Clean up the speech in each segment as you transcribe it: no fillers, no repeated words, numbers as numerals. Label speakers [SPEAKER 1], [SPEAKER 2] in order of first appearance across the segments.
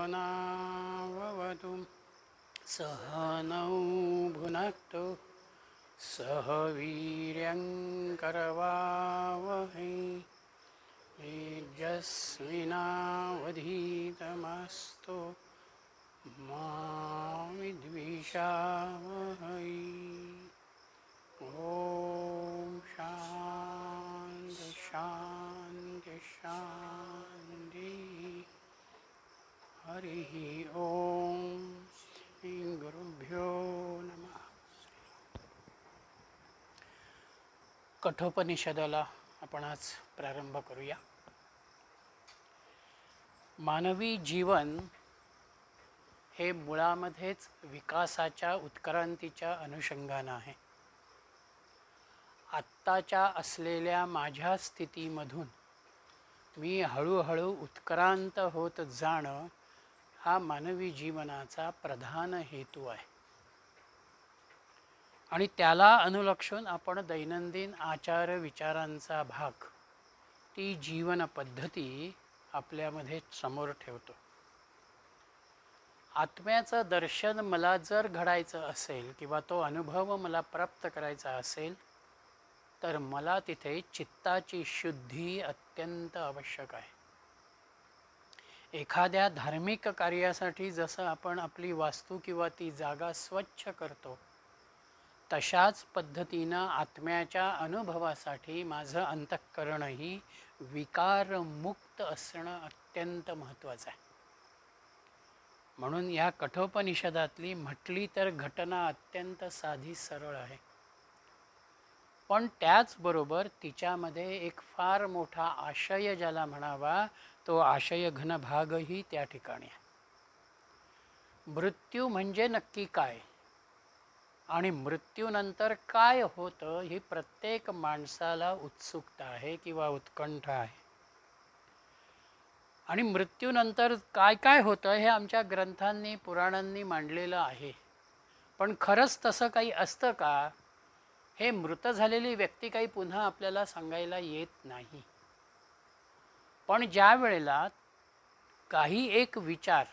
[SPEAKER 1] सहनाववतु सहनौ भुनक्तु सह वीर्यङ्करवावहै तेजस्विनावधीतमस्तु मा विद्विषावहै। ॐ शान्ति शान्ति शान्ति। हरिः ॐ श्री गुरुभ्यो नमः। कठोपनिषदाला आपण आज प्रारंभ करूया। मानवी जीवन हे मुळामध्येच विकासाच्या उत्क्रांतीच्या अनुषंगाने आहे। आत्ताच्या असलेल्या माझ्या स्थितीमधून मी हळूहळू उत्क्रांत होत जाणं हा मानवी जीवनाचा प्रधान हेतू आहे आणि त्याला अनुलक्षून आपण दैनंदिन आचार विचारांचा भाग, ती जीवन पद्धती आपल्यामध्ये समोर ठेवतो। आत्म्याचं दर्शन मला जर घडायचं असेल किंवा तो अनुभव मला प्राप्त करायचा असेल तर मला तिथे चित्ताची शुद्धी अत्यंत आवश्यक आहे। एखाद्या धार्मिक कार्यासाठी जसं आपण आपली वास्तू किंवा ती जागा स्वच्छ करतो तशाच पद्धतीनं आत्म्याच्या अनुभवासाठी माझं अंतःकरणही विकारमुक्त असणं अत्यंत महत्त्वाचं आहे। म्हणून या कठोपनिषदातली म्हटली तर घटना अत्यंत साधी सरळ आहे, पण त्याचबरोबर तिच्यामध्ये एक फार मोठा आशय ज्याला म्हणावा तो आशय घन भागही त्या ठिकाणी आहे। मृत्यू म्हणजे नक्की काय आणि मृत्यूनंतर काय होतं ही प्रत्येक माणसाला उत्सुकता आहे किंवा उत्कंठ आहे। आणि मृत्यूनंतर काय काय होतं हे आमच्या ग्रंथांनी पुराणांनी मांडलेलं आहे, पण खरंच तसं काही असतं का हे मृत झालेली व्यक्ती काही पुन्हा आपल्याला सांगायला येत नाही। पण ज्या वेळेला काही एक विचार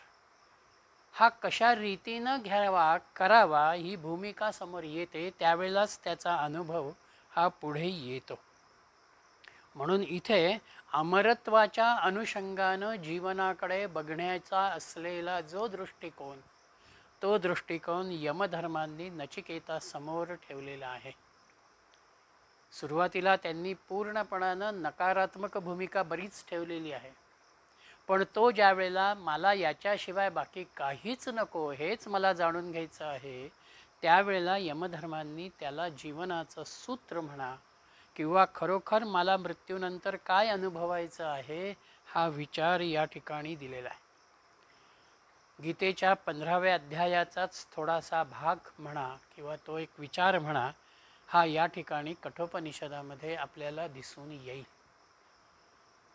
[SPEAKER 1] हा कशा रीतीनं घ्यावा करावा ही भूमिका समोर येते त्यावेळेलाच त्याचा अनुभव हा पुढे येतो। म्हणून इथे अमरत्वाच्या अनुषंगानं जीवनाकडे बघण्याचा असलेला जो दृष्टिकोन, तो दृष्टिकोन यमधर्मांनी नचिकेतासमोर ठेवलेला आहे। सुरुवातीला त्यांनी पूर्णपणानं नकारात्मक भूमिका बरीच ठेवलेली आहे, पण तो ज्या वेळेला मला याच्याशिवाय बाकी काहीच नको हेच मला जाणून घ्यायचं आहे त्यावेळेला यमधर्मांनी त्याला जीवनाचं सूत्र म्हणा किंवा खरोखर मला मृत्यूनंतर काय अनुभवायचं आहे हा विचार या ठिकाणी दिलेला आहे। गीतेच्या 15व्या अध्यायाचाच थोडासा भाग म्हणा किंवा तो एक विचार म्हणा हा या ठिकाणी कठोपनिषदामध्ये आपल्याला दिसून येईल।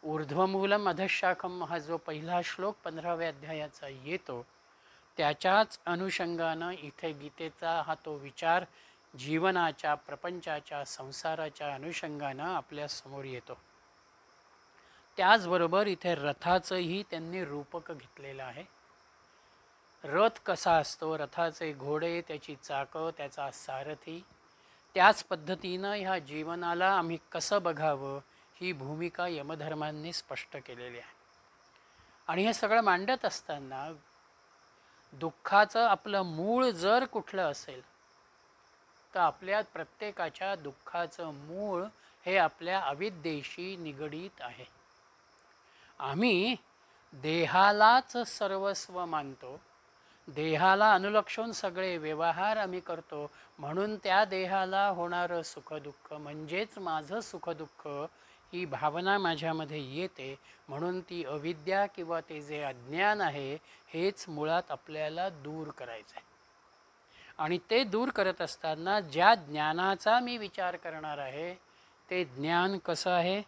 [SPEAKER 1] ऊर्ध्वमूलम अधःशाखम हा जो पहिला श्लोक 15व्या अध्यायाचा येतो त्याच्याच अनुषंगानं इथे गीतेचा हा तो विचार जीवनाच्या, प्रपंचाच्या, संसाराच्या अनुषंगानं आपल्या समोर येतो। त्याचबरोबर इथे रथाचंही त्यांनी रूपक घेतलेलं आहे। रथ कसा असतो, रथाचे घोडे, त्याची चाकं, त्याचा सारथी, त्याच पद्धतीनं ह्या जीवनाला आम्ही कसं बघावं ही भूमिका यमधर्मांनी स्पष्ट केलेली आहे। आणि हे सगळं मांडत असताना दुःखाचं आपलं मूळ जर कुठलं असेल तर आपल्या प्रत्येकाच्या दुःखाचं मूळ हे आपल्या अविद्येशी निगडीत आहे। आम्ही देहालाच सर्वस्व मानतो, देहाला अनुलक्षून सगळे व्यवहार आम्ही करतो, म्हणून त्या देहाला होणारं सुखदुःख म्हणजेच माझं सुखदुःख ही भावना माझ्यामध्ये येते। म्हणून ती अविद्या किंवा ते जे अज्ञान आहे हेच मुळात आपल्याला दूर करायचं आहे। आणि ते दूर करत असताना ज्या ज्ञानाचा मी विचार करणार आहे ते ज्ञान कसं आहे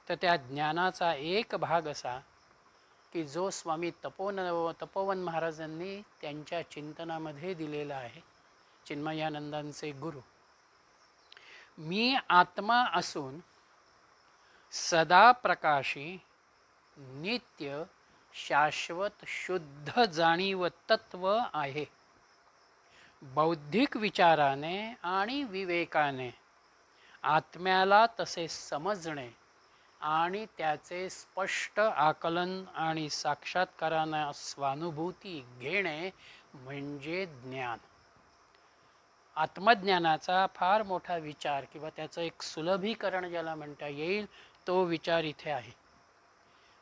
[SPEAKER 1] तर त्या ज्ञानाचा एक भाग असा की जो स्वामी तपोवन महाराजांनी त्यांच्या चिंतनामध्ये दिलेला आहे। चिन्मयानंदांचे गुरु, मी आत्मा असून सदा प्रकाशी, नित्य शाश्वत शुद्ध जाणीव तत्व आहे. बौद्धिक विचाराने आणि विवेकाने आत्म्याला तसे समजणे आणि त्याचे स्पष्ट आकलन आणि साक्षात्काराने स्वानुभूती घेणे म्हणजे ज्ञान. आत्मज्ञानाचा फार मोठा विचार किंवा त्याचं एक सुलभीकरण ज्याला म्हणता येईल तो विचार इथे आहे.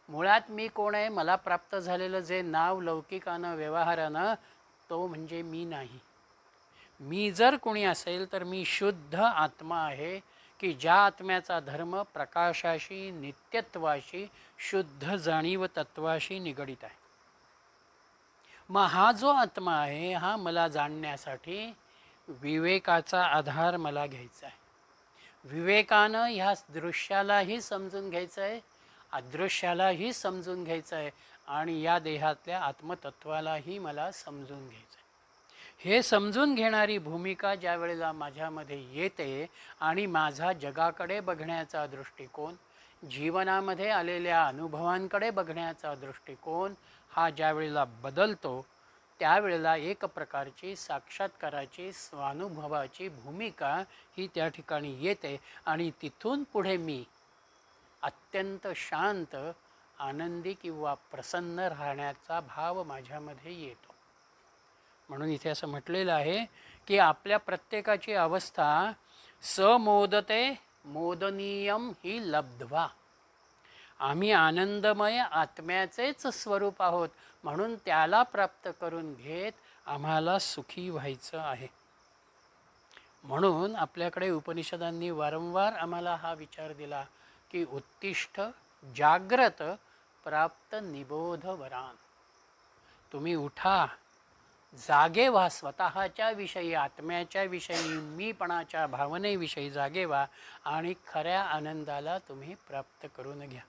[SPEAKER 1] मुळात मी कोण आहे, मला प्राप्त झालेलं जे नाव लौकिकानं व्यवहारानं तो म्हणजे मी नाही. मी जर कोणी असेल तर मी शुद्ध आत्मा आहे की ज्या आत्म्याचा धर्म प्रकाशाशी, नित्यत्वाशी, शुद्ध जाणीव तत्वाशी निगडित आहे. मग हा जो आत्मा आहे हा मला जाणण्यासाठी विवेकाचा आधार मला घ्यायचा आहे. विवेकानं ह्या दृश्यालाही समजून घ्यायचं आहे, अदृश्यालाही समजून घ्यायचं आहे आणि या देहातल्या आत्मतत्वालाही मला समजून घ्यायचं आहे. हे समजून घेणारी भूमिका ज्या वेळेला माझ्यामध्ये येते आणि माझा जगाकडे बघण्याचा दृष्टिकोन, जीवनामध्ये आलेल्या अनुभवांकडे बघण्याचा दृष्टिकोन हा ज्या वेळेला बदलतो त्यावेळेला एक प्रकारची साक्षात्काराची, स्वानुभवाची भूमिका ही त्या ठिकाणी येते आणि तिथून पुढे मी अत्यंत शांत, आनंदी किंवा प्रसन्न राहण्याचा भाव माझ्यामध्ये येतो. म्हणून इथे असं म्हटलेलं आहे की आपल्या प्रत्येकाची अवस्था समोदते मोदनीयम ही लब्ध्वा. आम्ही आनंदमय आत्म्याचेच स्वरूप आहोत म्हणून त्याला प्राप्त करून घेत आम्हाला सुखी व्हायचं आहे. म्हणून आपल्याकडे उपनिषदांनी वारंवार आम्हाला हा विचार दिला की उत्तिष्ठ जाग्रत प्राप्त निबोध वरान. तुम्ही उठा, जागे व्हा, स्वतःच्या विषयी, आत्म्याच्या विषयी, मीपणाच्या भावनेविषयी जागे व्हा आणि खऱ्या आनंदाला तुम्ही प्राप्त करून घ्या.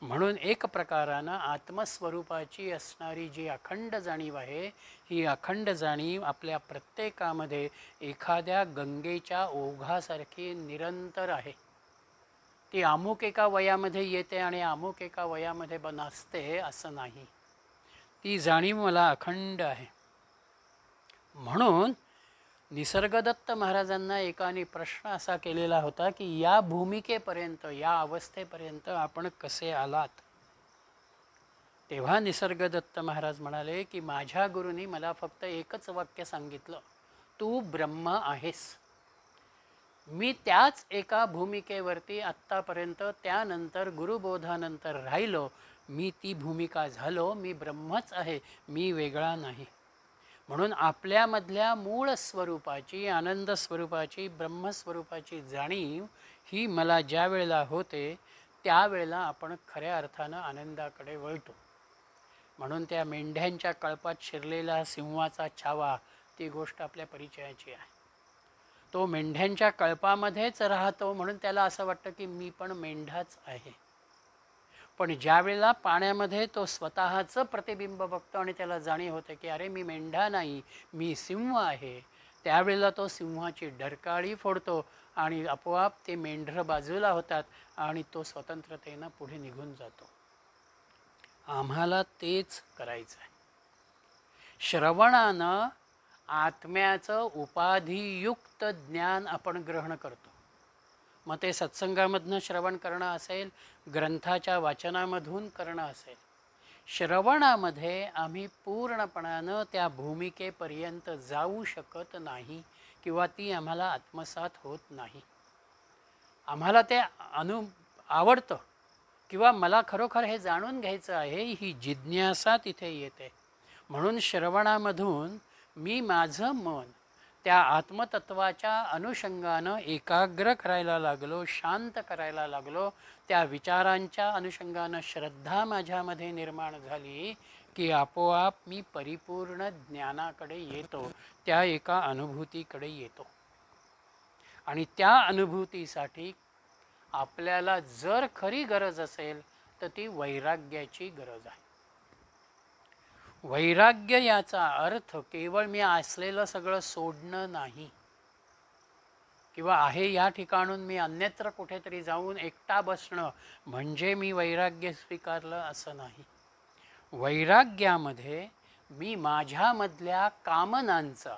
[SPEAKER 1] म्हणून एक प्रकारानं आत्मस्वरूपाची असणारी जी अखंड जाणीव आहे ही अखंड जाणीव आपल्या प्रत्येकामध्ये एखाद्या गंगेच्या ओघासारखी निरंतर आहे. ती अमुक एका वयामध्ये येते आणि अमुक एका वयामध्ये नसते असं नाही. ती जाणीव मला अखंड आहे. म्हणून निसर्गदत्त महाराजांना एकाने प्रश्न असा केलेला होता की या भूमिकेपर्यंत, या अवस्थेपर्यंत आपण कसे आलात? तेव्हा निसर्गदत्त महाराज म्हणाले की माझ्या गुरूंनी मला फक्त एकच वाक्य सांगितलं, तू ब्रह्म आहेस. मी त्याच एका भूमिकेवरती आत्तापर्यंत, त्यानंतर गुरुबोधानंतर राहिलो. मी ती भूमिका झालो. मी ब्रह्मच आहे, मी वेगळा नाही. म्हणून आपल्यामधल्या मूळ स्वरूपाची, आनंद स्वरूपाची, ब्रह्मस्वरूपाची जाणीव ही मला ज्या वेळेला होते त्यावेळेला आपण खऱ्या अर्थानं आनंदाकडे वळतो. म्हणून त्या मेंढ्यांच्या कळपात शिरलेला सिंहाचा छावा ती गोष्ट आपल्या परिचयाची आहे. तो मेंढ्यांच्या कळपामध्येच राहतो म्हणून त्याला असं वाटतं की मी पण मेंढाच आहे. पण ज्या वेळेला पाण्यामध्ये तो स्वतःचं प्रतिबिंब बघतो आणि त्याला जाणीव होते की अरे मी मेंढा नाही, मी सिंह आहे, त्यावेळेला तो सिंहाची डरकाळी फोडतो आणि आपोआप ते मेंढरं बाजूला होतात आणि तो स्वतंत्रतेनं पुढे निघून जातो. आम्हाला तेच करायचं आहे. श्रवणानं आत्म्याचं उपाधियुक्त ज्ञान आपण ग्रहण करतो. मग ते सत्संगामधनं श्रवण करणं असेल, ग्रंथाच्या वाचनामधून करणं असेल, श्रवणामध्ये आम्ही पूर्णपणानं त्या भूमिकेपर्यंत जाऊ शकत नाही किंवा ती आम्हाला आत्मसात होत नाही. आम्हाला ते आवडतं किंवा मला खरोखर हे जाणून घ्यायचं आहे, ही जिज्ञासा तिथे येते. म्हणून श्रवणामधून मी माझं मन त्या आत्मतत्वाच्या अनुषंगानं एकाग्र करायला लागलो, शांत करायला लागलो. त्या विचारांच्या अनुषंगानं श्रद्धा माझ्यामध्ये निर्माण झाली की आपोआप मी परिपूर्ण ज्ञानाकडे येतो, त्या एका अनुभूतीकडे येतो. आणि त्या अनुभूतीसाठी आपल्याला जर खरी गरज असेल तर ती वैराग्याची गरज आहे. वैराग्य याचा अर्थ केवळ मी असलेलं सगळं सोडणं नाही किंवा आहे या ठिकाणून मी अन्यत्र कुठेतरी जाऊन एकटा बसणं म्हणजे मी वैराग्य स्वीकारलं असं नाही. वैराग्यामध्ये मी माझ्यामधल्या कामनांचा,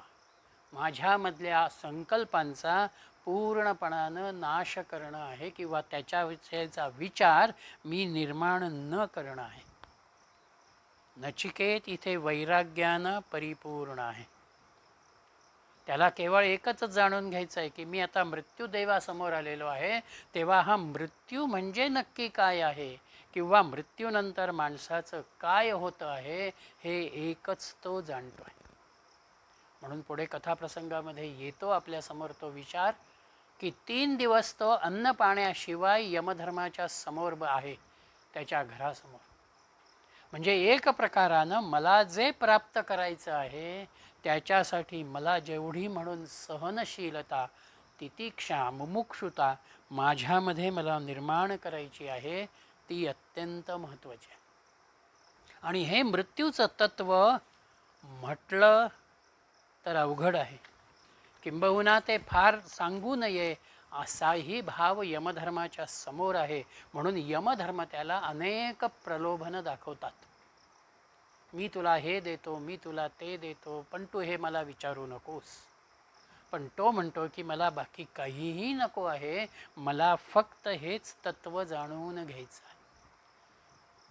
[SPEAKER 1] माझ्यामधल्या संकल्पांचा पूर्णपणानं नाश करणं आहे किंवा त्याच्याविषयीचा विचार मी निर्माण न करणं आहे. नचिकेत इथे वैराग्यानं परिपूर्ण आहे. त्याला केवळ एकच जाणून घ्यायचं आहे की मी आता मृत्यूदेवासमोर आलेलो आहे, तेव्हा हा मृत्यू म्हणजे नक्की काय आहे किंवा मृत्यूनंतर माणसाचं काय होतं आहे हे एकच तो जाणतो आहे. म्हणून पुढे कथाप्रसंगामध्ये येतो आपल्यासमोर तो विचार की 3 दिवस तो अन्न पाण्याशिवाय यमधर्माच्या समोर आहे, त्याच्या घरासमोर. म्हणजे एक प्रकारानं मला जे प्राप्त करायचं आहे त्याच्यासाठी मला जेवढी म्हणून सहनशीलता, तितिक्षा, मुमुक्षुता माझ्यामध्ये मला निर्माण करायची आहे ती अत्यंत महत्त्वाची आहे. आणि हे मृत्यूचं तत्त्व म्हटलं तर अवघड आहे, किंबहुना ते फार सांगू नये असाही भाव यमधर्माच्या समोर आहे. म्हणून यमधर्म त्याला अनेक प्रलोभनं दाखवतात. मी तुला हे देतो, मी तुला ते देतो, पण तू हे मला विचारू नकोस. पण तो म्हणतो की मला बाकी काहीही नको आहे, मला फक्त हेच तत्त्व जाणून घ्यायचं आहे.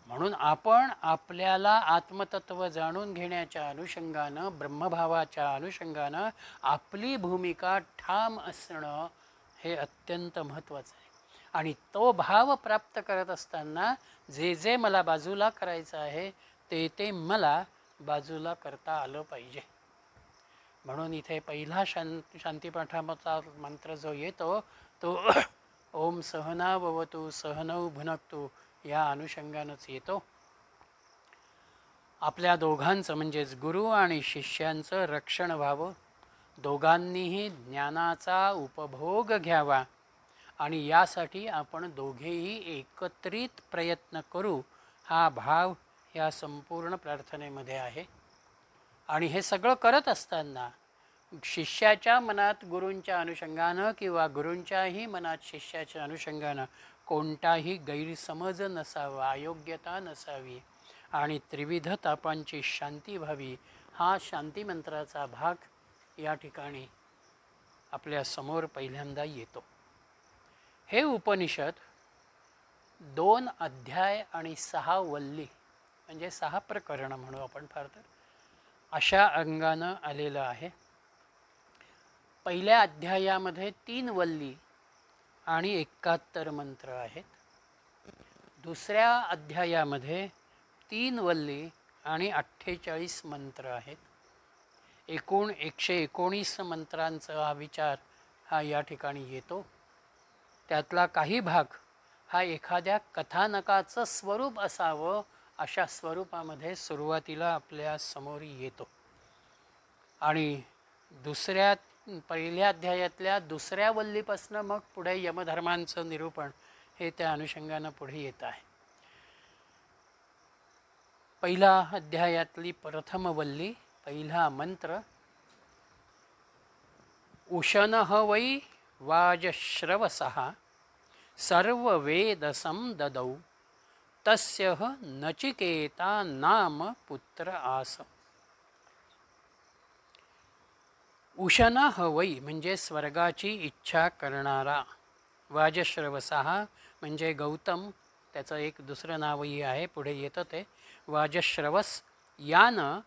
[SPEAKER 1] म्हणून आपण आपल्याला आत्मतत्व जाणून घेण्याच्या अनुषंगानं, ब्रह्मभावाच्या अनुषंगानं आपली भूमिका ठाम असणं हे अत्यंत महत्त्वाचं आहे. आणि तो भाव प्राप्त करत असताना जे जे मला बाजूला करायचं आहे ते ते मला बाजूला करता आलं पाहिजे. म्हणून इथे पहिला शांतिपाठाचा मंत्र जो येतो तो ओम सहना भवतु सहनौ भुनक्तु या अनुषंगानंच येतो. आपल्या दोघांचं म्हणजेच गुरु आणि शिष्यांचं रक्षण व्हावं, दोघांनीही ज्ञानाचा उपभोग घ्यावा आणि यासाठी आपण दोघेही एकत्रित प्रयत्न करू हा भाव या संपूर्ण प्रार्थनेमध्ये आहे. आणि हे सगळं करत असताना शिष्याच्या मनात गुरूंच्या अनुषंगानं किंवा गुरूंच्याही मनात शिष्याच्या अनुषंगानं कोणताही गैरसमज नसावा, अयोग्यता नसावी आणि त्रिविध तापांची शांती व्हावी हा शांतिमंत्राचा भाग या ठिकाणी आपल्या समोर पहिल्यांदा येतो. हे उपनिषद 2 अध्याय आणि 6 वल्ली म्हणजे 6 प्रकरणं म्हणू आपण फार तर, अशा अंगानं आलेलं आहे. पहिल्या अध्यायामध्ये 3 वल्ली आणि 71 मंत्र आहेत. दुसऱ्या अध्यायामध्ये 3 वल्ली आणि 48 मंत्र आहेत. एकूण 119 मंत्रांचा हा विचार हा या ठिकाणी येतो. त्यातला काही भाग हा एखाद्या कथानकाचं स्वरूप असावं अशा स्वरूपामध्ये सुरुवातीला आपल्या समोर येतो. आणि पहिल्या अध्यायातल्या दुसऱ्या वल्लीपासनं मग पुढे यमधर्मांचं निरूपण हे त्या अनुषंगानं पुढे येत आहे. पहिला अध्यायातली प्रथम वल्ली, पहिला मंत्र, उशनः वै वाजश्रवसः सर्ववेदसं ददौ तस्य नचिकेता नाम पुत्र आस. उशना हवई म्हणजे स्वर्गाची इच्छा करणारा, वाजश्रवसः म्हणजे गौतम, त्याचं एक दुसरं नावही आहे पुढे येतं ते वाजश्रवस, यानं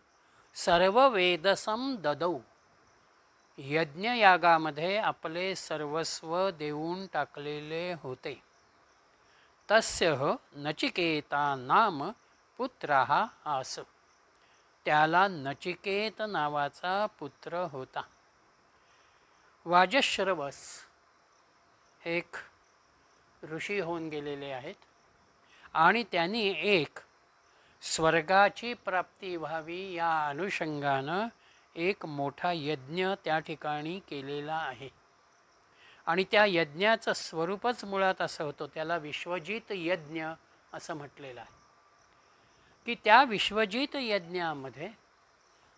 [SPEAKER 1] सर्व वेदसम ददौ यज्ञयागामध्ये आपले सर्वस्व देऊन टाकलेले होते. तस्य नचिकेता नाम पुत्रः आस, त्याला नचिकेत नावाचा पुत्र होता. वाजश्रवस एक ऋषी होऊन गेलेले आहेत आणि त्यांनी एक स्वर्गाची प्राप्ती व्हावी या अनुषंगानं एक मोठा यज्ञ त्या ठिकाणी केलेला आहे. आणि त्या यज्ञाचं स्वरूपच मुळात असं होतं, त्याला विश्वजित यज्ञ असं म्हटलेलं आहे की त्या विश्वजित यज्ञामध्ये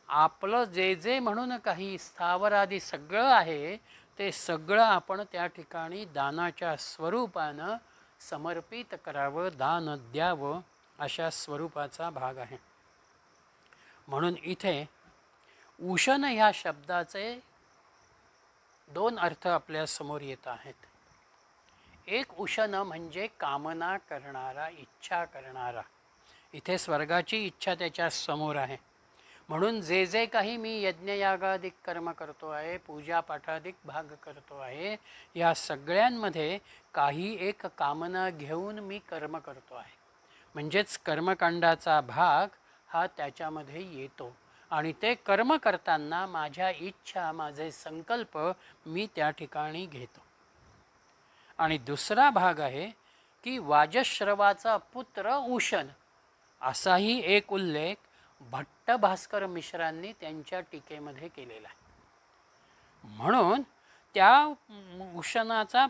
[SPEAKER 1] आपलं जे जे म्हणून काही स्थावर आदी सगळं आहे ते सगळं आपण त्या ठिकाणी दानाच्या स्वरूपानं समर्पित करावं, दान द्यावं अशा स्वरूपाचा भाग आहे. म्हणून इथे उशन ह्या शब्दाचे दोन अर्थ आपल्या समोर येत आहेत. एक उशन म्हणजे कामना करणारा, इच्छा करणारा. इथे स्वर्गाची इच्छा त्याच्या समोर आहे. म्हणून जे जे काही मी यज्ञयागाधिक कर्म करतो आहे, पूजापाठाधिक भाग करतो आहे, या सगळ्यांमध्ये काही एक कामना घेऊन मी कर्म करतो आहे. म्हणजेच कर्मकांडाचा भाग हा त्याच्यामध्ये येतो आणि ते कर्म करताना माझ्या इच्छा, माझे संकल्प मी त्या ठिकाणी घेतो. आणि दुसरा भाग आहे की वाजश्रवाचा पुत्र उशन असाही एक उल्लेख भट्ट भास्कर मिश्रांनी त्यांच्या टीकेमध्ये केलेला आहे. म्हणून त्या उशनाचा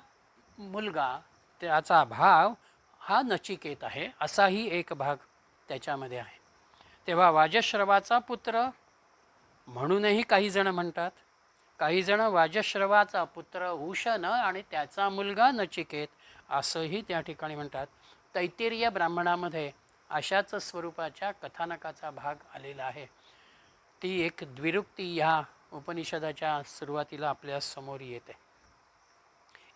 [SPEAKER 1] मुलगा, त्याचा भाव हा नचिकेत आहे, असाही एक भाग त्याच्यामध्ये आहे. तेव्हा वाजश्रवाचा पुत्र म्हणूनही काही जण म्हणतात, काही जण वाजश्रवाचा पुत्र उशन आणि त्याचा मुलगा नचिकेत असंही त्या ठिकाणी म्हणतात. तैत्तिरीय ब्राह्मणामध्ये अशाच स्वरूपाच्या कथानकाचा भाग आलेला आहे. ती एक द्विरुक्ती ह्या उपनिषदाच्या सुरुवातीला आपल्या समोर येते.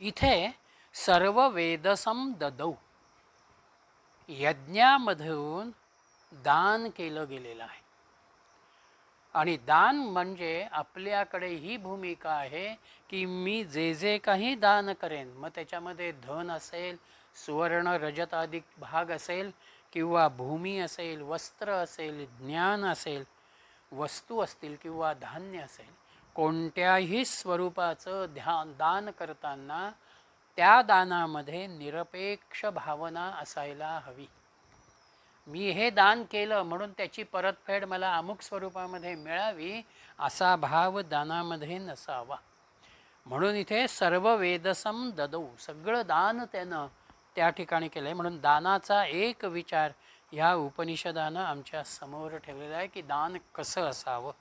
[SPEAKER 1] इथे सर्व वेदसम ददौ, यज्ञामधून दान केलं गेलेलं आहे. आणि दान म्हणजे आपल्याकडे ही भूमिका आहे की मी जे जे काही दान करेन, मग त्याच्यामध्ये धन असेल, सुवर्ण रजत आदी भाग असेल, किंवा भूमी असेल, वस्त्र असेल, ज्ञान असेल, वस्तू असतील किंवा धान्य असेल, कोणत्याही स्वरूपाचं दान करताना त्या दानामध्ये निरपेक्ष भावना असायला हवी. मी हे दान केलं म्हणून त्याची परतफेड मला अमुक स्वरूपामध्ये मिळावी असा भाव दानामध्ये नसावा. म्हणून इथे सर्व वेदसम ददौ, सगळं दान त्यानं त्या ठिकाणी केलं आहे. म्हणून दानाचा एक विचार ह्या उपनिषदानं आमच्या समोर ठेवलेला आहे की दान कसं असावं.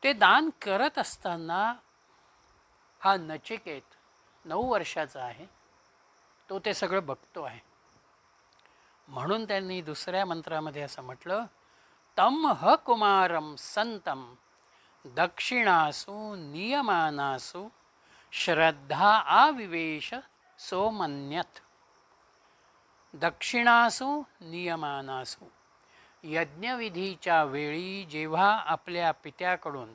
[SPEAKER 1] ते दान करत असताना हा नचिकेत 9 वर्षाचा आहे, तो ते सगळं बघतो आहे. म्हणून त्यांनी दुसऱ्या मंत्रामध्ये असं म्हटलं, तम ह कुमारम संतम दक्षिणासु नियमानासु श्रद्धा आविवेश सोमन्यत. दक्षिणासु नियमानासु, यज्ञविधीच्या वेळी जेव्हा आपल्या पित्याकडून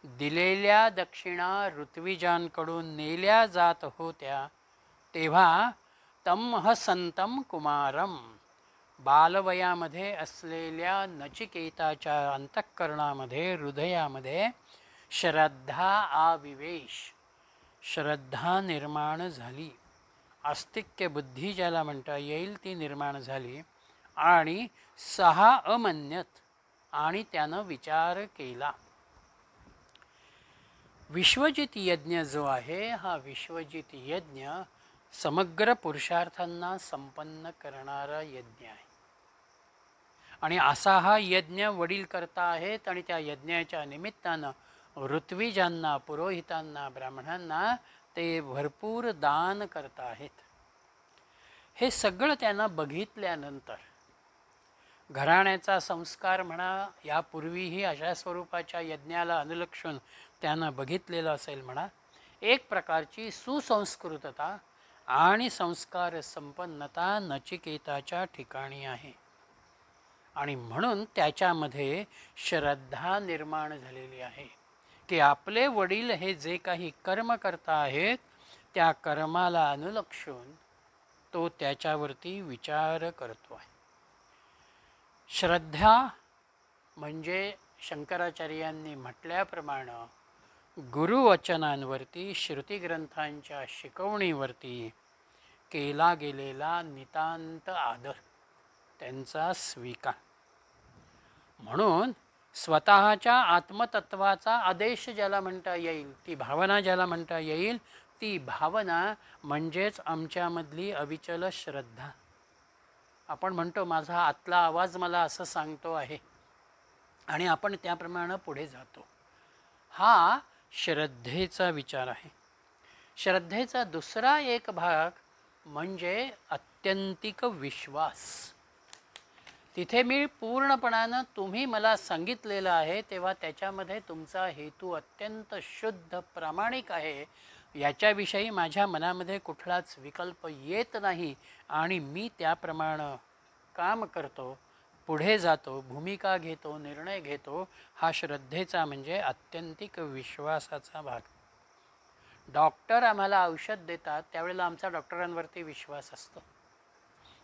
[SPEAKER 1] दिलेल्या दक्षिणा ऋत्विजांकडून नेल्या जात होत्या, तेव्हा तम संतम कुमारम, बालवयामध्ये असलेल्या नचिकेताच्या अंतःकरणामध्ये, हृदयामध्ये श्रद्धा आविवेश, श्रद्धा निर्माण झाली. आस्तिक्य बुद्धी ज्याला म्हणता येईल ती निर्माण झाली. आणि सहा अमन्यत, आणि त्यानं विचार केला. विश्वजित यज्ञ जो आहे, हा विश्वजित यज्ञ समग्र पुरुषार्थांना संपन्न करणारा यज्ञ आहे. आणि असा हा यज्ञ वडील करता आहेत आणि त्या यज्ञाच्या निमित्तानं ऋत्विजांना, पुरोहितांना, ब्राह्मणांना ते भरपूर दान करत आहेत. हे सगळं त्यांना बघितल्यानंतर घराण्याचा संस्कार म्हणा, यापूर्वीही अशा स्वरूपाच्या यज्ञाला अनुलक्षून त्यानं बघितलेलं असेल म्हणा, एक प्रकारची सुसंस्कृतता आणि संस्कार संपन्नता नचिकेताच्या ठिकाणी आहे. आणि म्हणून त्याच्यामध्ये श्रद्धा निर्माण झालेली आहे की आपले वडील हे जे काही कर्म करता आहेत, त्या कर्माला अनुलक्षून तो त्याच्यावरती विचार करतो आहे. श्रद्धा म्हणजे शंकराचार्यांनी म्हटल्याप्रमाणे गुरुवचनांवरती, श्रुतिग्रंथांच्या शिकवणीवरती केला गेलेला नितांत आदर, त्यांचा स्वीकार. म्हणून स्वतःच्या आत्मतत्वाचा आदेश ज्याला म्हणता येईल, ती भावना ज्याला म्हणता येईल, ती भावना म्हणजेच आमच्यामधली अविचल श्रद्धा. आपण म्हणतो माझा आतला आवाज मला असं सांगतो आहे आणि आपण त्याप्रमाणे पुढे जातो. हा श्रद्धेचा विचार आहे. श्रद्धेचा दुसरा एक भाग म्हणजे आत्यंतिक विश्वास. तिथे मी पूर्णपणानं तुम्ही मला सांगितलेलं आहे तेव्हा त्याच्यामध्ये तुमचा हेतू अत्यंत शुद्ध प्रामाणिक आहे याच्याविषयी माझ्या मनामध्ये कुठलाच विकल्प येत नाही आणि मी त्याप्रमाणे काम करतो, पुढे जातो, भूमिका घेतो, निर्णय घेतो. हा श्रद्धेचा म्हणजे आत्यंतिक विश्वासाचा भाग. डॉक्टर आम्हाला औषध देतात त्यावेळेला आमचा डॉक्टरांवरती विश्वास असतो.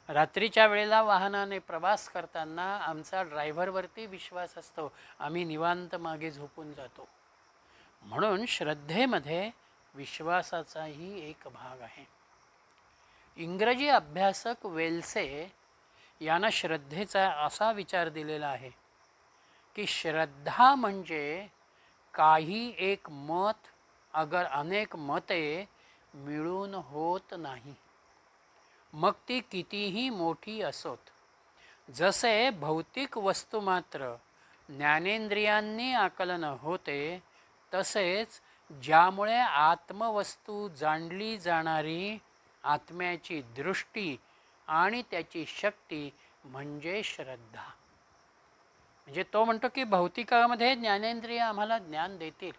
[SPEAKER 1] रात्रीच्या वेळेला वाहनाने प्रवास करताना आमचा ड्रायव्हरवरती विश्वास असतो. आम्ही निवांत मागे झोपून जातो. म्हणून श्रद्धेमध्ये विश्वासाचाही एक भाग आहे. इंग्रजी अभ्यासक वेल्से यानं श्रद्धेचा असा विचार दिलेला आहे की श्रद्धा म्हणजे काही एक मत अगर अनेक मते मिळून होत नाही, मग ती कितीही मोठी असोत. जसे भौतिक वस्तू मात्र ज्ञानेंद्रियांनी आकलन होते, तसेच ज्यामुळे आत्मवस्तू जाणली जाणारी आत्म्याची दृष्टी आणि त्याची शक्ती म्हणजे श्रद्धा. म्हणजे तो म्हणतो की भौतिकामध्ये ज्ञानेंद्रिय आम्हाला ज्ञान देतील,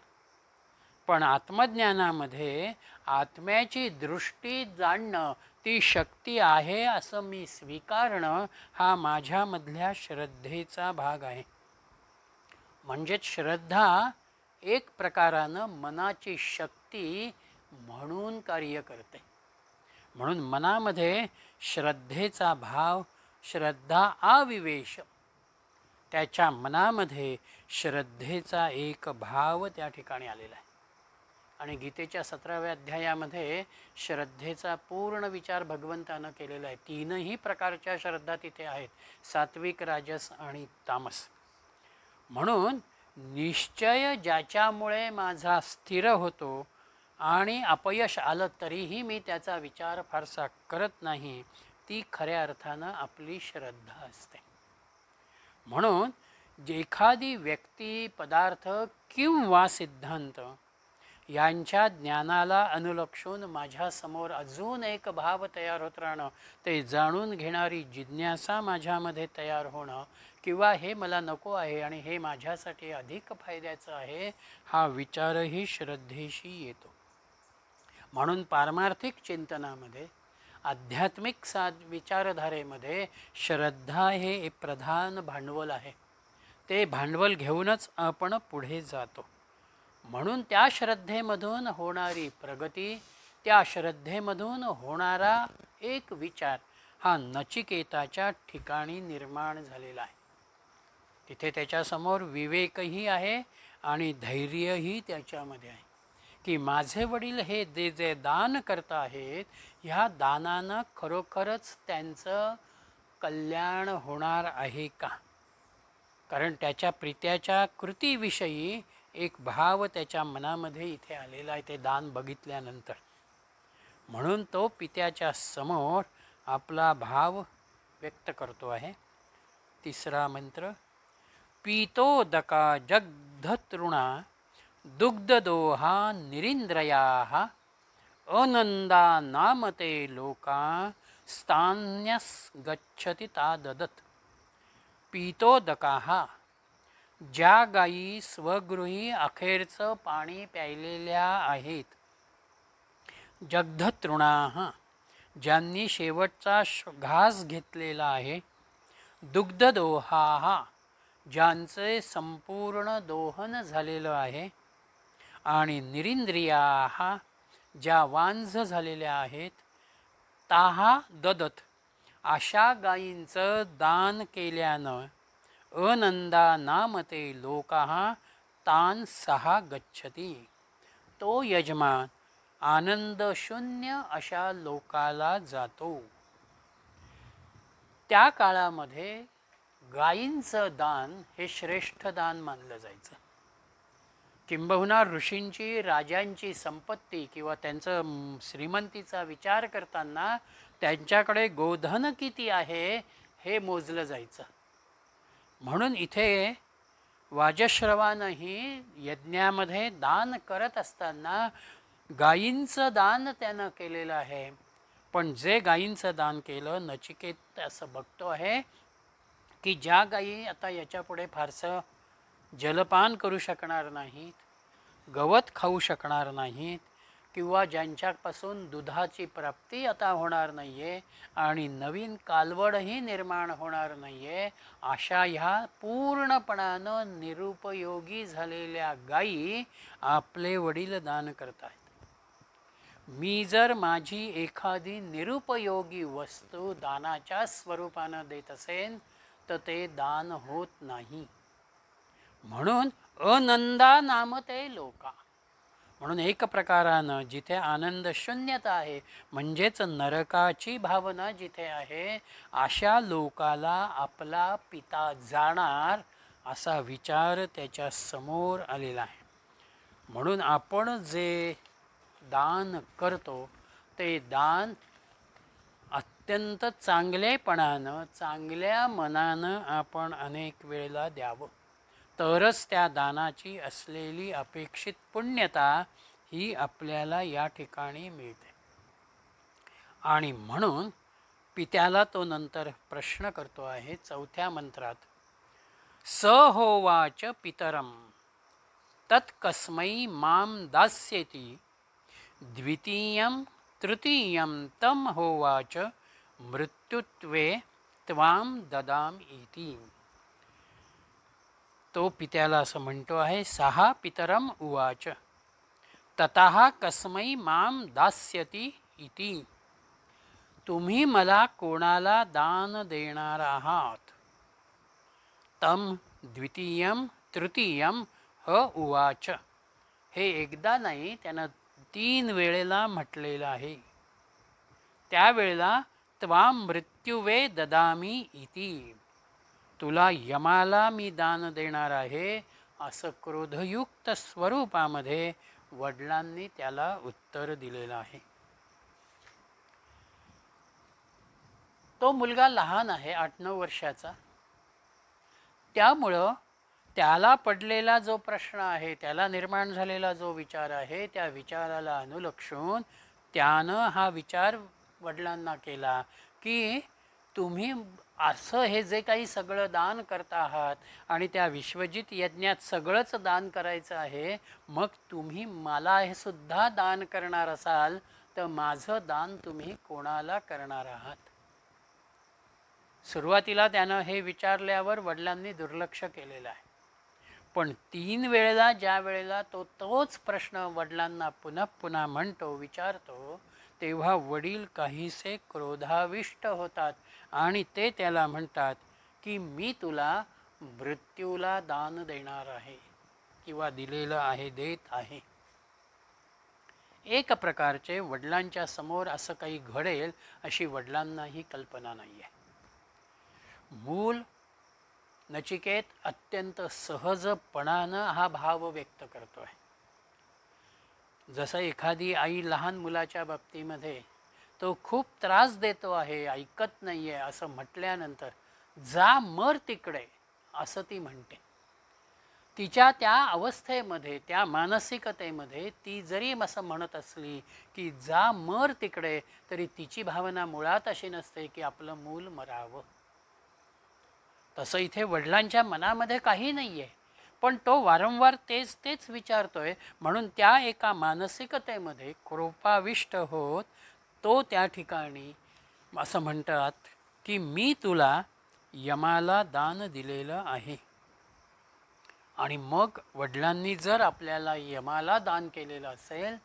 [SPEAKER 1] पण आत्मज्ञानामध्ये आत्म्याची दृष्टी जाणणं, ती शक्ती आहे असं मी स्वीकारणं हा माझ्यामधल्या श्रद्धेचा भाग आहे. म्हणजेच श्रद्धा एक प्रकारानं मनाची शक्ती म्हणून कार्य करते. म्हणून मनामध्ये श्रद्धेचा भाव, श्रद्धा आविवेश, त्याच्या मनामध्ये श्रद्धेचा एक भाव त्या ठिकाणी आलेला आहे. आणि गीतेच्या 17व्या अध्यायामध्ये श्रद्धेचा पूर्ण विचार भगवंतानं केलेला आहे. तीनही प्रकारच्या श्रद्धा तिथे आहेत, सात्विक, राजस आणि तामस. म्हणून निश्चय ज्याच्यामुळे माझा स्थिर होतो आणि अपयश आलं तरीही मी त्याचा विचार फारसा करत नाही, ती खऱ्या अर्थानं आपली श्रद्धा असते. म्हणून एखादी व्यक्ती, पदार्थ किंवा सिद्धांत यांच्या ज्ञानाला अनुलक्षून माझ्यासमोर अजून एक भाव तयार होत राहणं, ते जाणून घेणारी जिज्ञासा माझ्यामध्ये तयार होणं, किंवा हे मला नको आहे आणि हे माझ्यासाठी अधिक फायद्याचं आहे, हा विचारही श्रद्धेशी येतो. म्हणून पारमार्थिक चिंतनामध्ये, आध्यात्मिक विचारधारेमध्ये श्रद्धा हे एक प्रधान भांडवल आहे. ते भांडवल घेऊनच आपण पुढे जातो. म्हणून त्या श्रद्धेमधून होणारी प्रगती, त्या श्रद्धेमधून होणारा एक विचार हा नचिकेताच्या ठिकाणी निर्माण झालेला आहे. तिथे त्याच्यासमोर विवेकही आहे आणि धैर्यही त्याच्यामध्ये आहे की माझे वडील हे जे दान करत आहेत, ह्या दानानं खरोखरच त्यांचं कल्याण होणार आहे का. कारण त्याच्या प्रीत्याच्या कृतीविषयी एक भाव त्याच्या मनामध्ये इथे आलेला आहे, ते दान बघितल्यानंतर. म्हणून तो पित्याच्या समोर आपला भाव व्यक्त करतो आहे. तिसरा मंत्र, पीतोदका जग्धतृणा दुग्धदोहा निरींद्रयाः अनंदा नामते लोका स्थान्यस गच्छति ताददत. पीतोदकाः, ज्या गायी स्वगृही अखेरचं पाणी प्यायलेल्या आहेत. जग्धतृणाः, ज्यांनी शेवटचा घास घेतलेला आहे. दुग्धदोहाः, ज्यांचे संपूर्ण दोहन झालेलं आहे. आणि निरींद्रियाः, ज्या वांझ झालेल्या आहेत. ताहा ददत, अशा गायींचं दान केल्यानं अनंदा नामते लोकाः तान सहा गच्छती. तो यजमान आनंदशून्य अशा लोकाला जातो. त्या काळामध्ये गायींचं दान हे श्रेष्ठ दान मानलं जायचं. किंबहुना ऋषींची, राजांची संपत्ती किंवा त्यांचं श्रीमंतीचा विचार करताना त्यांच्याकडे गोधन किती आहे हे मोजलं जायचं. म्हणून इथे वाजश्रवानंही यज्ञामध्ये दान करत असताना गायींचं दान त्यानं केलेलं आहे. पण जे गायींचं दान केलं, नचिकेत असं बघतो आहे की ज्या गायी आता याच्यापुढे फारसं जलपान करू शकणार नाहीत, गवत खाऊ शकणार नाहीत, किंवा ज्यांच्यापासून दुधाची प्राप्ती आता होणार नाही आहे आणि नवीन कालवडही निर्माण होणार नाही आहे, अशा ह्या पूर्णपणानं निरुपयोगी झालेल्या गायी आपले वडील दान करत आहेत. मी जर माझी एखादी निरुपयोगी वस्तू दानाच्या स्वरूपानं देत असेन तर ते दान होत नाही. म्हणून अनंदा नामते लोका, म्हणून एक प्रकारानं जिथे आनंद शून्यता आहे, म्हणजेच नरकाची भावना जिथे आहे, अशा लोकाला आपला पिता जाणार असा विचार त्याच्या समोर आलेला आहे. म्हणून आपण जे दान करतो ते दान अत्यंत चांगलेपणानं, चांगल्या मनानं आपण अनेक वेळेला द्यावं, तरच त्या दानाची असलेली अपेक्षित पुण्यता ही आपल्याला या ठिकाणी मिळते. आणि म्हणून पित्याला तो नंतर प्रश्न करतो आहे 4थ्या मंत्रात, स होवाच पितरम तत्कस्मै माम दास्यति द्वितीयं तृतीयं तम होवाच मृत्युत्वे त्वाम ददाम इति. तो पित्याला असं म्हणतो आहे, सहा पितरम उवाच ततः कस्मै माम दास्यति इति. तुम्ही मला कोणाला दान देणार आहात? तम द्वितीयम तृतीयम ह उवाच, हे एकदा नाही, त्यानं 3 वेळेला म्हटलेलं आहे. त्यावेळेला त्वाम मृत्युवे ददामी इति, तुला यमाला मी दान देणार आहे असं क्रोधयुक्त स्वरूपामध्ये वडिलांनी त्याला उत्तर दिलेलं आहे. तो मुलगा लहान आहे, 8-9 वर्षाचा. त्यामुळं त्याला पडलेला जो प्रश्न आहे, त्याला निर्माण झालेला जो विचार आहे, त्या विचाराला अनुलक्षून त्यानं हा विचार वडिलांना केला की तुम्ही असं हे जे काही सगळं दान करता आहात आणि त्या विश्वजित यज्ञात सगळंच दान करायचं आहे, मग तुम्ही मला हे सुद्धा दान करणार असाल तर माझं दान तुम्ही कोणाला करणार आहात? सुरुवातीला त्यानं हे विचारल्यावर वडिलांनी दुर्लक्ष केलेलं आहे. पण 3 वेळेला ज्या वेळेला तोच प्रश्न वडिलांना पुन्हा पुन्हा म्हणतो, विचारतो, तेव्हा वडील काहीसे क्रोधाविष्ट होतात आणि ते त्याला म्हणतात की मी तुला मृत्यूला दान देणार आहे किंवा दिलेलं आहे, देत आहे. एक प्रकारचे वडिलांच्या समोर असं काही घडेल अशी वडिलांनाही कल्पना नाही आहे. मूल नचिकेत अत्यंत सहजपणानं हा भाव व्यक्त करतो आहे. जसं एखादी आई लहान मुलाच्या बाबतीमध्ये तो खूप त्रास देतो आहे, ऐकत नाही आहे असं म्हटल्यानंतर जा मर तिकडे असं ती म्हणते. तिच्या त्या अवस्थेमध्ये, त्या मानसिकतेमध्ये ती जरी असं म्हणत असली की जा मर तिकडे, तरी तिची भावना मुळात अशी नसते की आपलं मूल मरावं. तसं इथे वडिलांच्या मनामध्ये काही नाही आहे, पण तो वारंवार तेच विचारतोय. म्हणून त्या एका मानसिकतेमध्ये कृपाविष्ट होत तो त्या ठिकाणी असं म्हणतात की मी तुला यमाला दान दिलेलं आहे. आणि मग वडिलांनी जर आपल्याला यमाला दान केलेलं असेल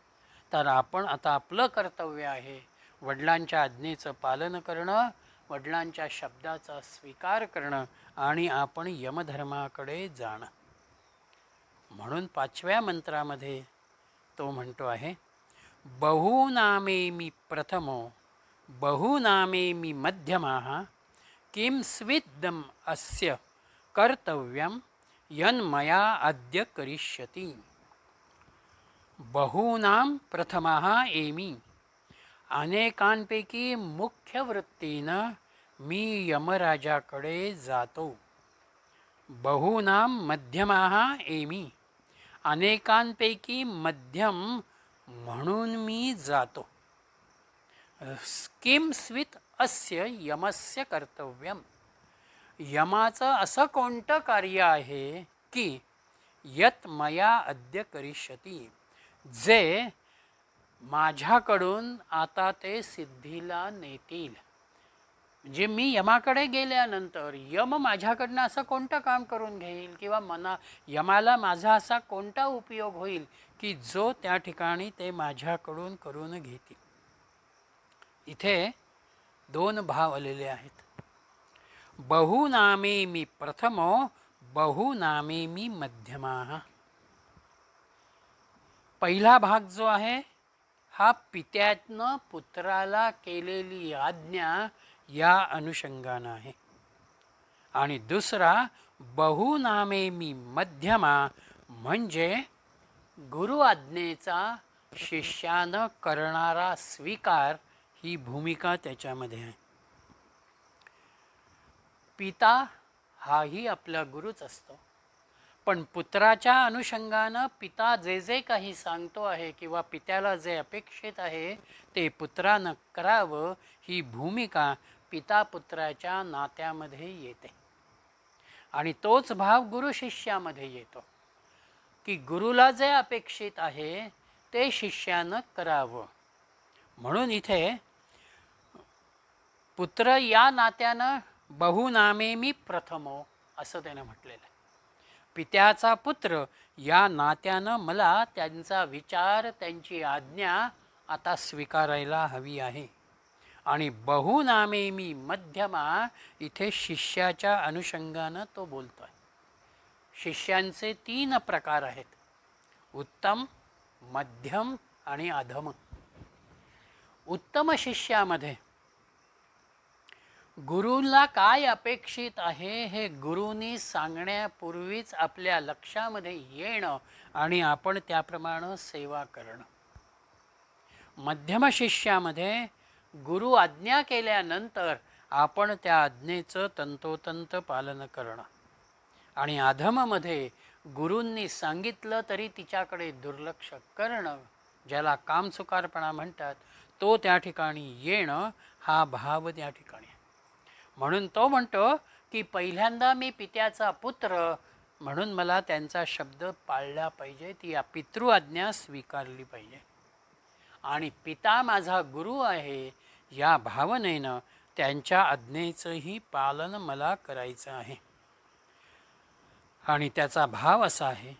[SPEAKER 1] तर आपण आता आपलं कर्तव्य आहे वडिलांच्या आज्ञेचं पालन करणं, वडिलांच्या शब्दाचा स्वीकार करणं आणि आपण यमधर्माकडे जाणं. म्हणून 5व्या मंत्रामध्ये तो म्हणतो आहे, बहुनामेमि प्रथमो बहुनामेमि मध्यमः किं स्विद्दम अस्य कर्तव्यम यन्मया अद्य करिष्यति. बहुनाम प्रथमः एमि, अनेकांपैकी मुख्य वृत्तीनं मी यमराजाकडे जातो. बहुनाम मध्यमः एमि, अनेकांपैकी मध्यम म्हणून मी जातो. किम स्वित अस्य यमस्य कर्तव्यम. यमाचं असं कोणतं कार्य आहे की यत मया अद्य करिष्यती, जे माझ्याकडून आता ते सिद्धीला नेतील. म्हणजे मी यमाकडे गेल्यानंतर यम माझ्याकडनं असं कोणतं काम करून घेईल किंवा यमाला माझा असा कोणता उपयोग होईल की जो त्या ठिकाणी ते माझ्याकडून करून घेतील. इथे दोन भाव आलेले आहेत. बहुनामे मी प्रथमो बहुनामे मी मध्यमा. पहिला भाग जो आहे हा पित्यातनं पुत्राला केलेली आज्ञा या अनुषंगानं आहे. आणि दुसरा बहुनामे मी मध्यमा म्हणजे गुरु आज्ञेचा शिष्यानं करणारा स्वीकार, ही भूमिका त्याच्यामध्ये आहे. पिता हाही आपला गुरुच असतो, पण पुत्राच्या अनुषंगानं पिता जे जे काही सांगतो आहे किंवा पित्याला जे अपेक्षित आहे ते पुत्रानं करावं, ही भूमिका पिता पुत्राच्या नात्यामध्ये येते. आणि तोच भाव गुरु शिष्यामध्ये येतो की गुरुला जे अपेक्षित आहे ते शिष्यानं करावं. म्हणून इथे पुत्र या नात्यानं बहुनामे मी प्रथमो असं त्यानं म्हटलेलं आहे. पित्याचा पुत्र या नात्यानं मला त्यांचा विचार, त्यांची आज्ञा आता स्वीकारायला हवी आहे. आणि बहुनामे मी मध्यमा इथे शिष्याच्या अनुषंगानं तो बोलतो आहे. शिष्यांचे 3 प्रकार आहेत: उत्तम, मध्यम आणि अधम. उत्तम शिष्यामध्ये गुरुला काय अपेक्षित आहे हे गुरुनी सांगण्यापूर्वीच आपल्या लक्षामध्ये येणं आणि आपण त्याप्रमाणे सेवा करणं. मध्यम शिष्यामध्ये गुरु आज्ञा केल्यानंतर आपण त्या आज्ञेचं तंतोतंत पालन करणं. आणि अधममध्ये गुरूंनी सांगितलं तरी तिच्याकडे दुर्लक्ष करणं, ज्याला कामचुकारपणा म्हणतात, तो त्या ठिकाणी येणं, हा भाव त्या ठिकाणी. म्हणून तो म्हणतो की पहिल्यांदा मी पित्याचा पुत्र म्हणून मला त्यांचा शब्द पाळला पाहिजे, ती पितृ आज्ञा स्वीकारली पाहिजे. आणि पिता माझा गुरु आहे या भावनेनं त्यांच्या आज्ञेचंही पालन मला करायचं आहे. आणि त्याचा भाव असा आहे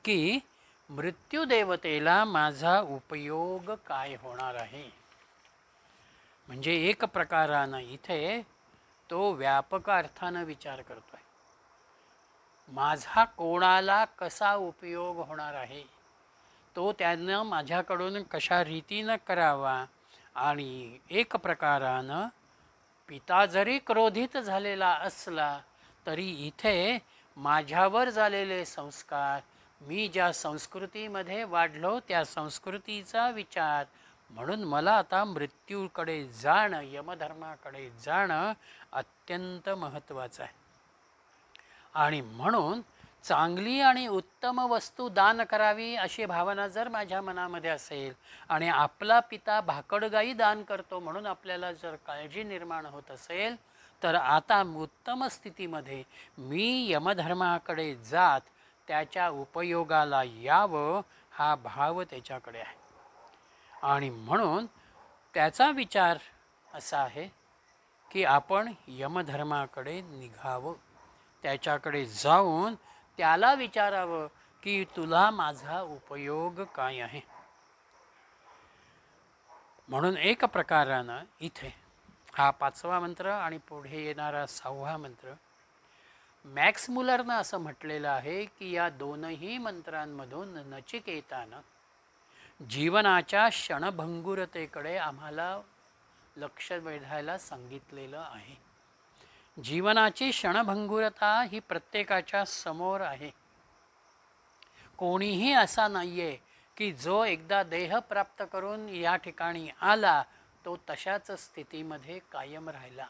[SPEAKER 1] की मृत्यूदेवतेला माझा उपयोग काय होणार आहे. म्हणजे एक प्रकारानं इथे तो व्यापक अर्थानं विचार करतोय. माझा कोणाला कसा उपयोग होणार आहे, तो त्यानं माझ्याकडून कशा रीतीनं करावा. आणि एक प्रकारानं पिता जरी क्रोधित झालेला असला तरी इथे माझ्यावर झालेले संस्कार, मी ज्या संस्कृतीमध्ये वाढलो त्या संस्कृतीचा विचार, म्हणून मला आता मृत्यूकडे जाणं, यमधर्माकडे जाणं अत्यंत महत्त्वाचं आहे. आणि म्हणून चांगली आणि उत्तम वस्तू दान करावी अशी भावना जर माझ्या मनामध्ये असेल आणि आपला पिता भाकडगाई दान करतो म्हणून आपल्याला जर काळजी निर्माण होत असेल, तर आता उत्तम स्थितीमध्ये मी यमधर्माकडे जात त्याच्या उपयोगाला यावं, हा भाव त्याच्याकडे आहे. आणि म्हणून त्याचा विचार असा आहे की आपण यमधर्माकडे निघावं, त्याच्याकडे जाऊन त्याला विचारावं की तुला माझा उपयोग काय आहे. म्हणून एक प्रकारानं इथे हा 5वा मंत्र आणि पुढे येणारा 6वा मंत्र, मॅक्स मुलरनं असं म्हटलेलं आहे की या दोनही मंत्रांमधून नचिकेतानं जीवनाच्या क्षणभंगुरतेकडे आम्हाला लक्ष वेधायला सांगितलेलं आहे. जीवनाची क्षणभंगुरता ही प्रत्येकाच्या समोर आहे. कोणीही असा नाही आहे की जो एकदा देह प्राप्त करून या ठिकाणी आला तो तशाच स्थितीमध्ये कायम राहिला.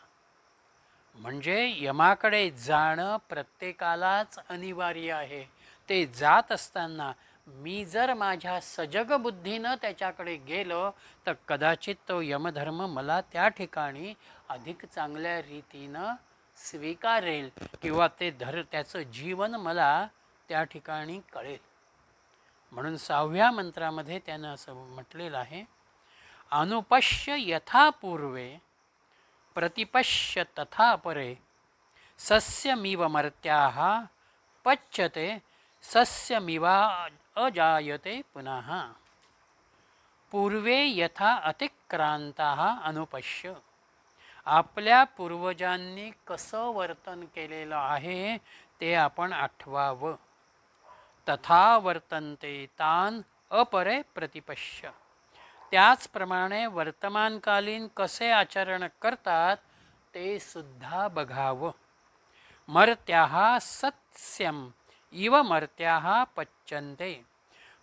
[SPEAKER 1] म्हणजे यमाकडे जाणं प्रत्येकालाच अनिवार्य आहे. ते जात असताना मी जर माझ्या सजग बुद्धीनं त्याच्याकडे गेलो तर कदाचित तो यमधर्म मला त्या ठिकाणी अधिक चांगल्या रीतीनं स्वीकारेल किंवा त्याचं जीवन मला त्या ठिकाणी कळेल. म्हणून 6व्या मंत्रामध्ये त्यानं असं म्हटलेलं आहे, अनुपश्य यथा पूर्वे प्रतिपश्य तथा परे सस्यमिव मर्त्याः पच्यते सस्यमिवा अजायते पुनः. पूर्वे यथा अतिक्रांताः अनुपश्य. आपल्या पूर्वजांनी कसं वर्तन केलेलं आहे ते आपण आठवावं. तथा वर्तन्ते तान अपरे प्रतिपश्य. त्याचप्रमाणे वर्तमानकालीन कसे आचरण करतात ते सुद्धा बघावं. मर्त्याः सत्स्यम इव मर्त्याः पच्यन्ते.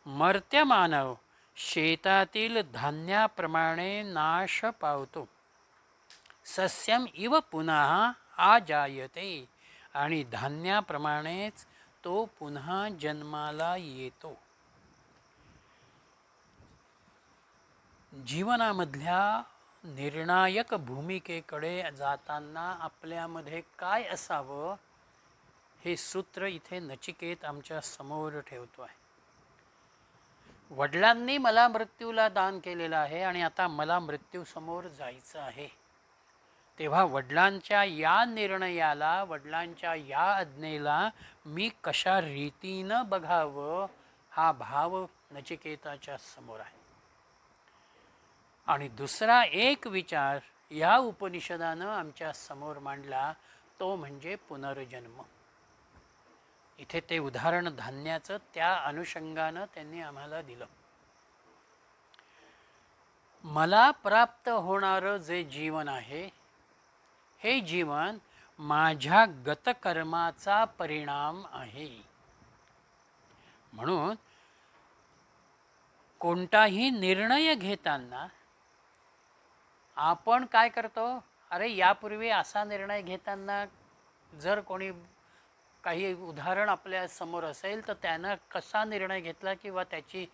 [SPEAKER 1] मर्त्य मानव शेतातील धान्याप्रमाणे नाश पावतो. सस्यम इव पुन्हा आजायते. आणि धान्याप्रमाणेच तो पुन्हा जन्माला येतो. जीवनामधल्या निर्णायक भूमिकेकडे जाताना आपल्यामध्ये काय असावं हे सूत्र इथे नचिकेत आमच्या समोर ठेवतो आहे. वडिलांनी मला मृत्यूला दान केलेलं आहे आणि आता मला मृत्यूसमोर जायचं आहे. तेव्हा वडिलांच्या या निर्णयाला, वडिलांच्या या आज्ञेला मी कशा रीतीनं बघावं हा भाव नचिकेताच्या समोर आहे. आणि दुसरा एक विचार या उपनिषदानं आमच्या समोर मांडला तो म्हणजे पुनर्जन्म. इथे ते उदाहरण धान्याचं त्या अनुषंगानं त्यांनी आम्हाला दिलं. मला प्राप्त होणारं जे जीवन आहे हे जीवन माझ्या गतकर्माचा परिणाम आहे. म्हणून कोणताही निर्णय घेताना आपण काय करतो, अरे यापूर्वी असा निर्णय घेताना जर कोणी काही उदाहरण आपल्या समोर असेल तर त्यानं कसा निर्णय घेतला किंवा त्याची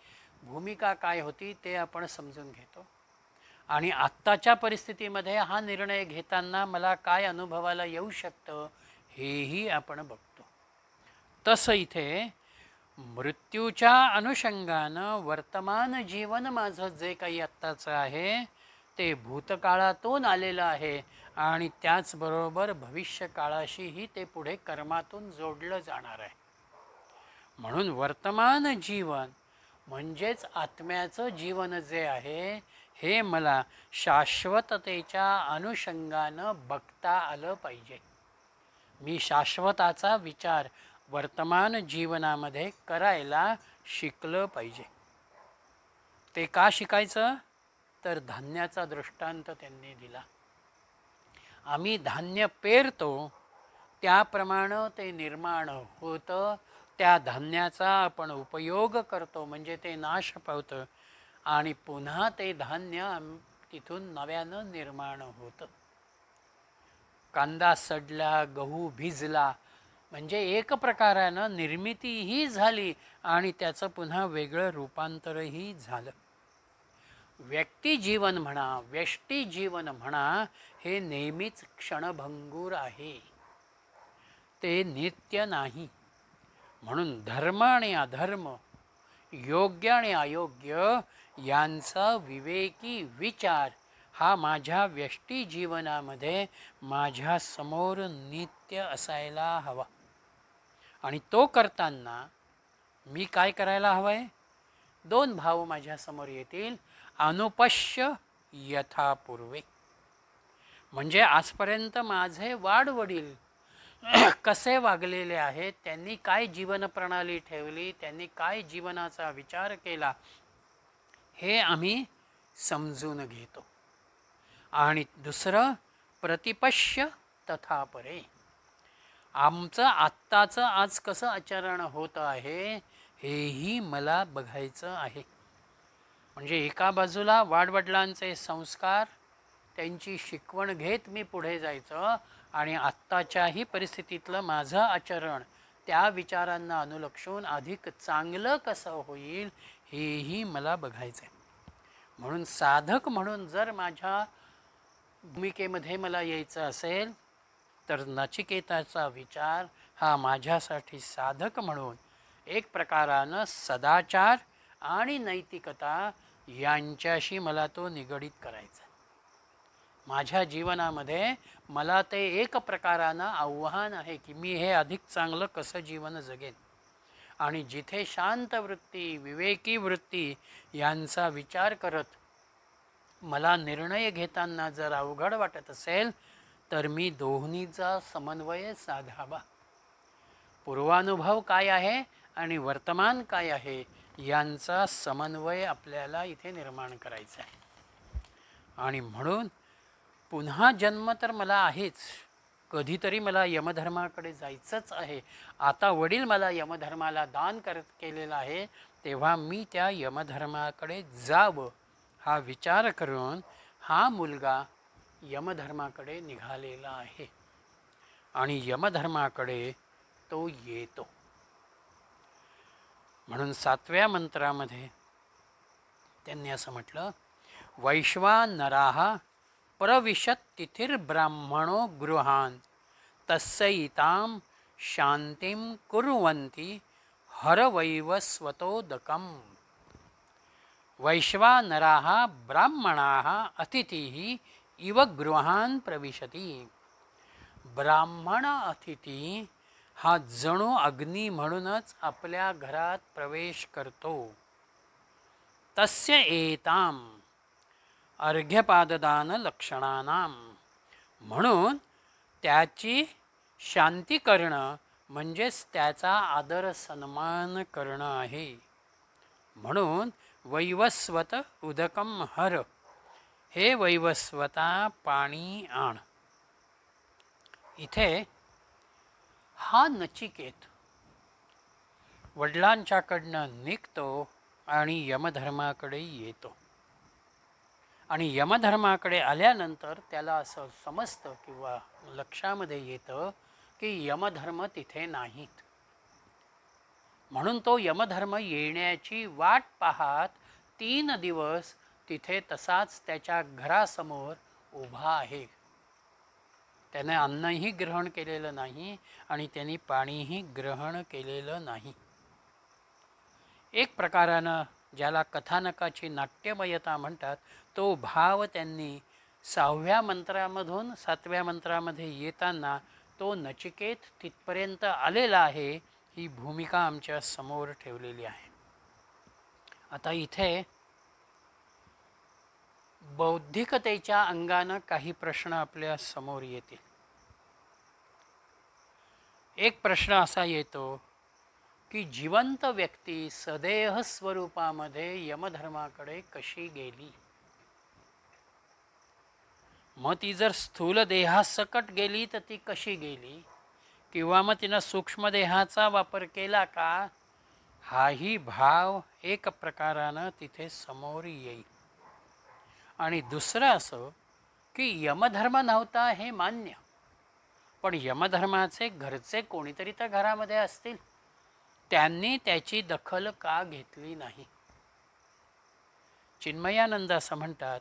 [SPEAKER 1] भूमिका काय होती ते आपण समजून घेतो. आणि आत्ताच्या परिस्थितीमध्ये हा निर्णय घेताना मला काय अनुभवाला येऊ शकतं हेही आपण बघतो. तसं इथे मृत्यूच्या अनुषंगानं वर्तमान जीवन माझं जे काही आत्ताचं आहे ते भूतकाळातून आलेलं आहे आणि त्याचबरोबर भविष्यकाळाशीही ते पुढे कर्मातून जोडलं जाणार आहे. म्हणून वर्तमान जीवन म्हणजेच आत्म्याचं जीवन जे आहे हे मला शाश्वततेच्या अनुषंगानं बघता आलं पाहिजे. मी शाश्वताचा विचार वर्तमान जीवनामध्ये करायला शिकलं पाहिजे. ते का शिकायचं तर धान्याचा दृष्टांत त्यांनी दिला. आम्ही धान्य पेरतो त्याप्रमाणे ते निर्माण होतं. त्या धान्याचा आपण उपयोग करतो म्हणजे ते नाश पावतं आणि पुन्हा ते धान्य तिथून नव्यानं निर्माण होतं. कांदा सडला, गहू भिजला म्हणजे एक प्रकारानं निर्मितीही झाली आणि त्याचं पुन्हा वेगळं रूपांतरही झालं. व्यक्ती जीवन म्हणा, व्यष्टी जीवन म्हणा हे नेहमीच क्षणभंगूर आहे, ते नित्य नाही. म्हणून धर्म आणि अधर्म, योग्य आणि अयोग्य यांचा विवेकी विचार हा माझ्या व्यष्टी जीवनामध्ये माझ्या समोर नित्य असायला हवा. आणि तो करताना मी काय करायला हवं आहे, दोन भाव माझ्या समोर येतील. अनुपश्य यथा पूर्वे म्हणजे आजपर्यंत माझे वाडवडील कसे वागलेले आहेत, त्यांनी काय जीवन प्रणाली ठेवली, त्यांनी काय जीवनाचा विचार केला हे आम्ही समजून घेतो. आणि दुसरं प्रतिपश्य तथा परे, आमचं आत्ताचं आज कसं आचरण होतं आहे हेही मला बघायचं आहे. म्हणजे एका बाजूला वाडवडिलांचे संस्कार, त्यांची शिकवण घेत मी पुढे जायचं आणि आत्ताच्याही परिस्थितीतलं माझं आचरण त्या विचारांना अनुलक्षून अधिक चांगलं कसं होईल हेही मला बघायचं आहे. म्हणून साधक म्हणून जर माझ्या भूमिकेमध्ये मला यायचं असेल तर नचिकेताचा विचार हा माझ्यासाठी साधक म्हणून एक प्रकारानं सदाचार आणि नैतिकता यांच्याशी मला तो निगडीत करायचा. माझ्या जीवनामध्ये मला ते एक प्रकारानं आव्हान आहे की मी हे अधिक चांगलं कसं जीवन जगेन. आणि जिथे शांत वृत्ती, विवेकी वृत्ती यांचा विचार करत मला निर्णय घेताना जर अवघड वाटत असेल तर मी दोन्हीचा समन्वय साधावा. पूर्वानुभव काय आहे आणि वर्तमान काय आहे यांचा समन्वय आपल्याला इथे निर्माण करायचा आहे. आणि म्हणून पुन्हा जन्म तर मला आहेच, कधीतरी मला यमधर्माकडे जायचंच आहे. आता वडील मला यमधर्माला दान केलेलं आहे, तेव्हा मी त्या यमधर्माकडे जावं हा विचार करून हा मुलगा यमधर्माकडे निघालेला आहे. आणि यमधर्माकडे तो येतो. म्हणून 7व्या मंत्रामध्ये त्यांनी असं म्हटलं, वैश्वानराः प्रविशत तिथिर्ब्राह्मणो गृहान् तस्यैतां शांतिं कुर्वन्ति हरवैवस्वतोदकम्. वैश्वानराः ब्राह्मणाः अतिथिः इव गृहान् प्रविशति. ब्राह्मण अतिथी हा जणू अग्नी म्हणूनच आपल्या घरात प्रवेश करतो. तस्य एताम अर्घ्यपाददान लक्षणानाम. म्हणून त्याची शांती करणं म्हणजेच त्याचा आदर सन्मान करणं आहे. म्हणून वैवस्वत उदकम हर, हे वैवस्वता पाणी आण. इथे हा नचिकेत वडिलांच्याकडनं निघतो आणि यमधर्माकडे येतो. आणि यमधर्माकडे आल्यानंतर त्याला असं समजतं किंवा लक्षामध्ये येतं की यमधर्म तिथे नाहीत. म्हणून तो यमधर्म येण्याची वाट पाहत 3 दिवस तिथे तसाच त्याच्या घरासमोर उभा आहे. त्याने अन्नही ग्रहण केलेलं नाही आणि त्यांनी पाणीही ग्रहण केलेलं नाही. एक प्रकारानं ज्याला कथानकाची नाट्यमयता म्हणतात तो भाव त्यांनी 6व्या मंत्रामधून 7व्या मंत्रामध्ये येताना तो नचिकेत तिथपर्यंत आलेला आहे ही भूमिका आमच्या समोर ठेवलेली आहे. आता इथे बौद्धिकतेच्या अंगानं काही प्रश्न आपल्या समोर येतील. एक प्रश्न असा येतो की जिवंत व्यक्ती सदेह स्वरूपामध्ये यमधर्माकडे कशी गेली. मग ती जर स्थूल देहासकट गेली तर ती कशी गेली, किंवा मग तिनं सूक्ष्म देहाचा वापर केला का, हाही भाव एक प्रकारानं तिथे समोर येईल. आणि दुसरं असं की यमधर्म नव्हता हे मान्य, पण यमधर्माचे घरचे कोणीतरी तर घरामध्ये असतील, त्यांनी त्याची दखल का घेतली नाही. चिन्मयानंद असं म्हणतात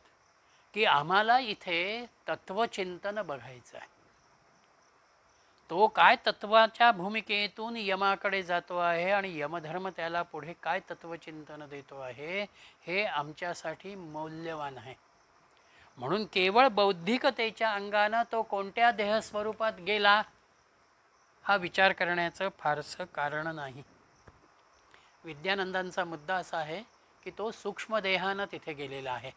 [SPEAKER 1] की आम्हाला इथे तत्वचिंतन बघायचं आहे. तो काय तत्वाच्या भूमिकेतून यमाकडे जातो आहे आणि यमधर्म त्याला पुढे काय तत्वचिंतन देतो आहे हे आमच्यासाठी मौल्यवान आहे. म्हणून केवळ बौद्धिकतेच्या अंगानं तो कोणत्या देहस्वरूपात गेला हा विचार करण्याचं फारसं कारण नाही. विद्यानंदांचा मुद्दा असा आहे की तो सूक्ष्म देहानं तिथे गेलेला आहे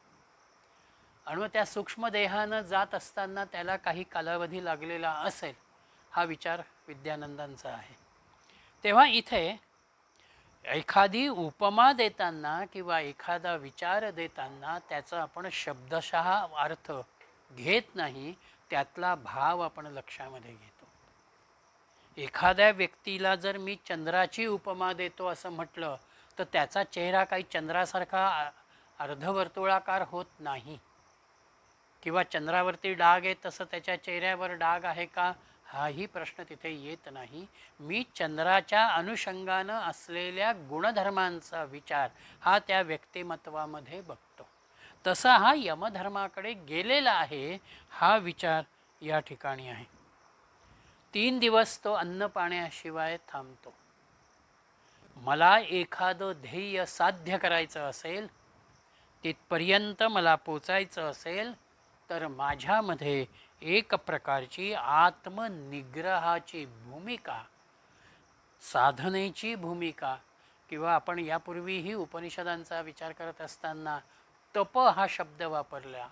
[SPEAKER 1] आणि मग त्या सूक्ष्म देहानं जात असताना त्याला काही कालावधी लागलेला असेल हा विचार विद्यानंदांचा आहे. तेव्हा इथे एखादी उपमा देताना किंवा एखादा विचार देताना त्याचा आपण शब्दशः अर्थ घेत नाही, त्यातला भाव आपण लक्षामध्ये घेतो. एखाद्या व्यक्तीला जर मी चंद्राची उपमा देतो असं म्हटलं तर त्याचा चेहरा काही चंद्रासारखा अर्धवर्तुळाकार होत नाही, किंवा चंद्रावरती डाग आहे तसं त्याच्या चेहऱ्यावर डाग आहे का हाही प्रश्न तिथे येत नाही. मी चंद्राच्या अनुषंगानं असलेल्या गुणधर्मांचा विचार हा त्या व्यक्तिमत्वामध्ये बघतो. तसा हा यमधर्माकडे गेलेला आहे हा विचार या ठिकाणी आहे. 3 दिवस तो अन्न पाण्याशिवाय थांबतो. मला एखादं ध्येय साध्य करायचं असेल, तिथपर्यंत मला पोचायचं असेल, तर माझ्यामध्ये एक प्रकारची आत्मनिग्रहाची भूमिका, साधनेची भूमिका, किंवा आपण यापूर्वीही उपनिषदांचा विचार करत असताना तप हा शब्द वापरला,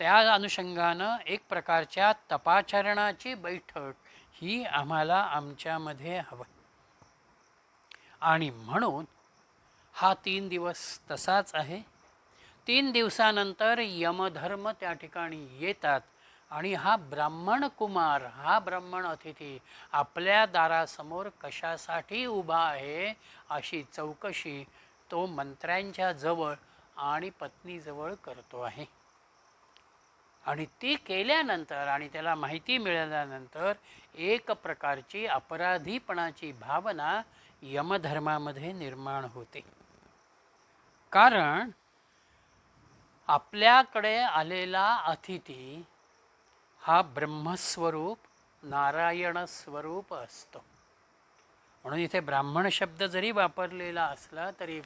[SPEAKER 1] त्या अनुषंगानं एक प्रकारच्या तपाचरणाची बैठक ही आम्हाला आमच्यामध्ये हवं. आणि म्हणून हा 3 दिवस तसाच आहे. 3 दिवसानंतर यमधर्म त्या ठिकाणी येतात आणि हा ब्राह्मण कुमार, हा ब्राह्मण अतिथी आपल्या दारासमोर कशासाठी उभा आहे अशी चौकशी तो मंत्र्यांच्या जवळ आणि पत्नीजवळ करतो आहे. आणि ती केल्यानंतर आणि त्याला माहिती मिळाल्यानंतर एक प्रकारची अपराधीपणाची भावना यमधर्मामध्ये निर्माण होते. कारण आपल्याकडे आलेला अतिथी हा ब्रह्मस्वरूप, नारायण स्वरूप असतो. म्हणून इथे ब्राह्मण शब्द जरी वापरलेला असला तरी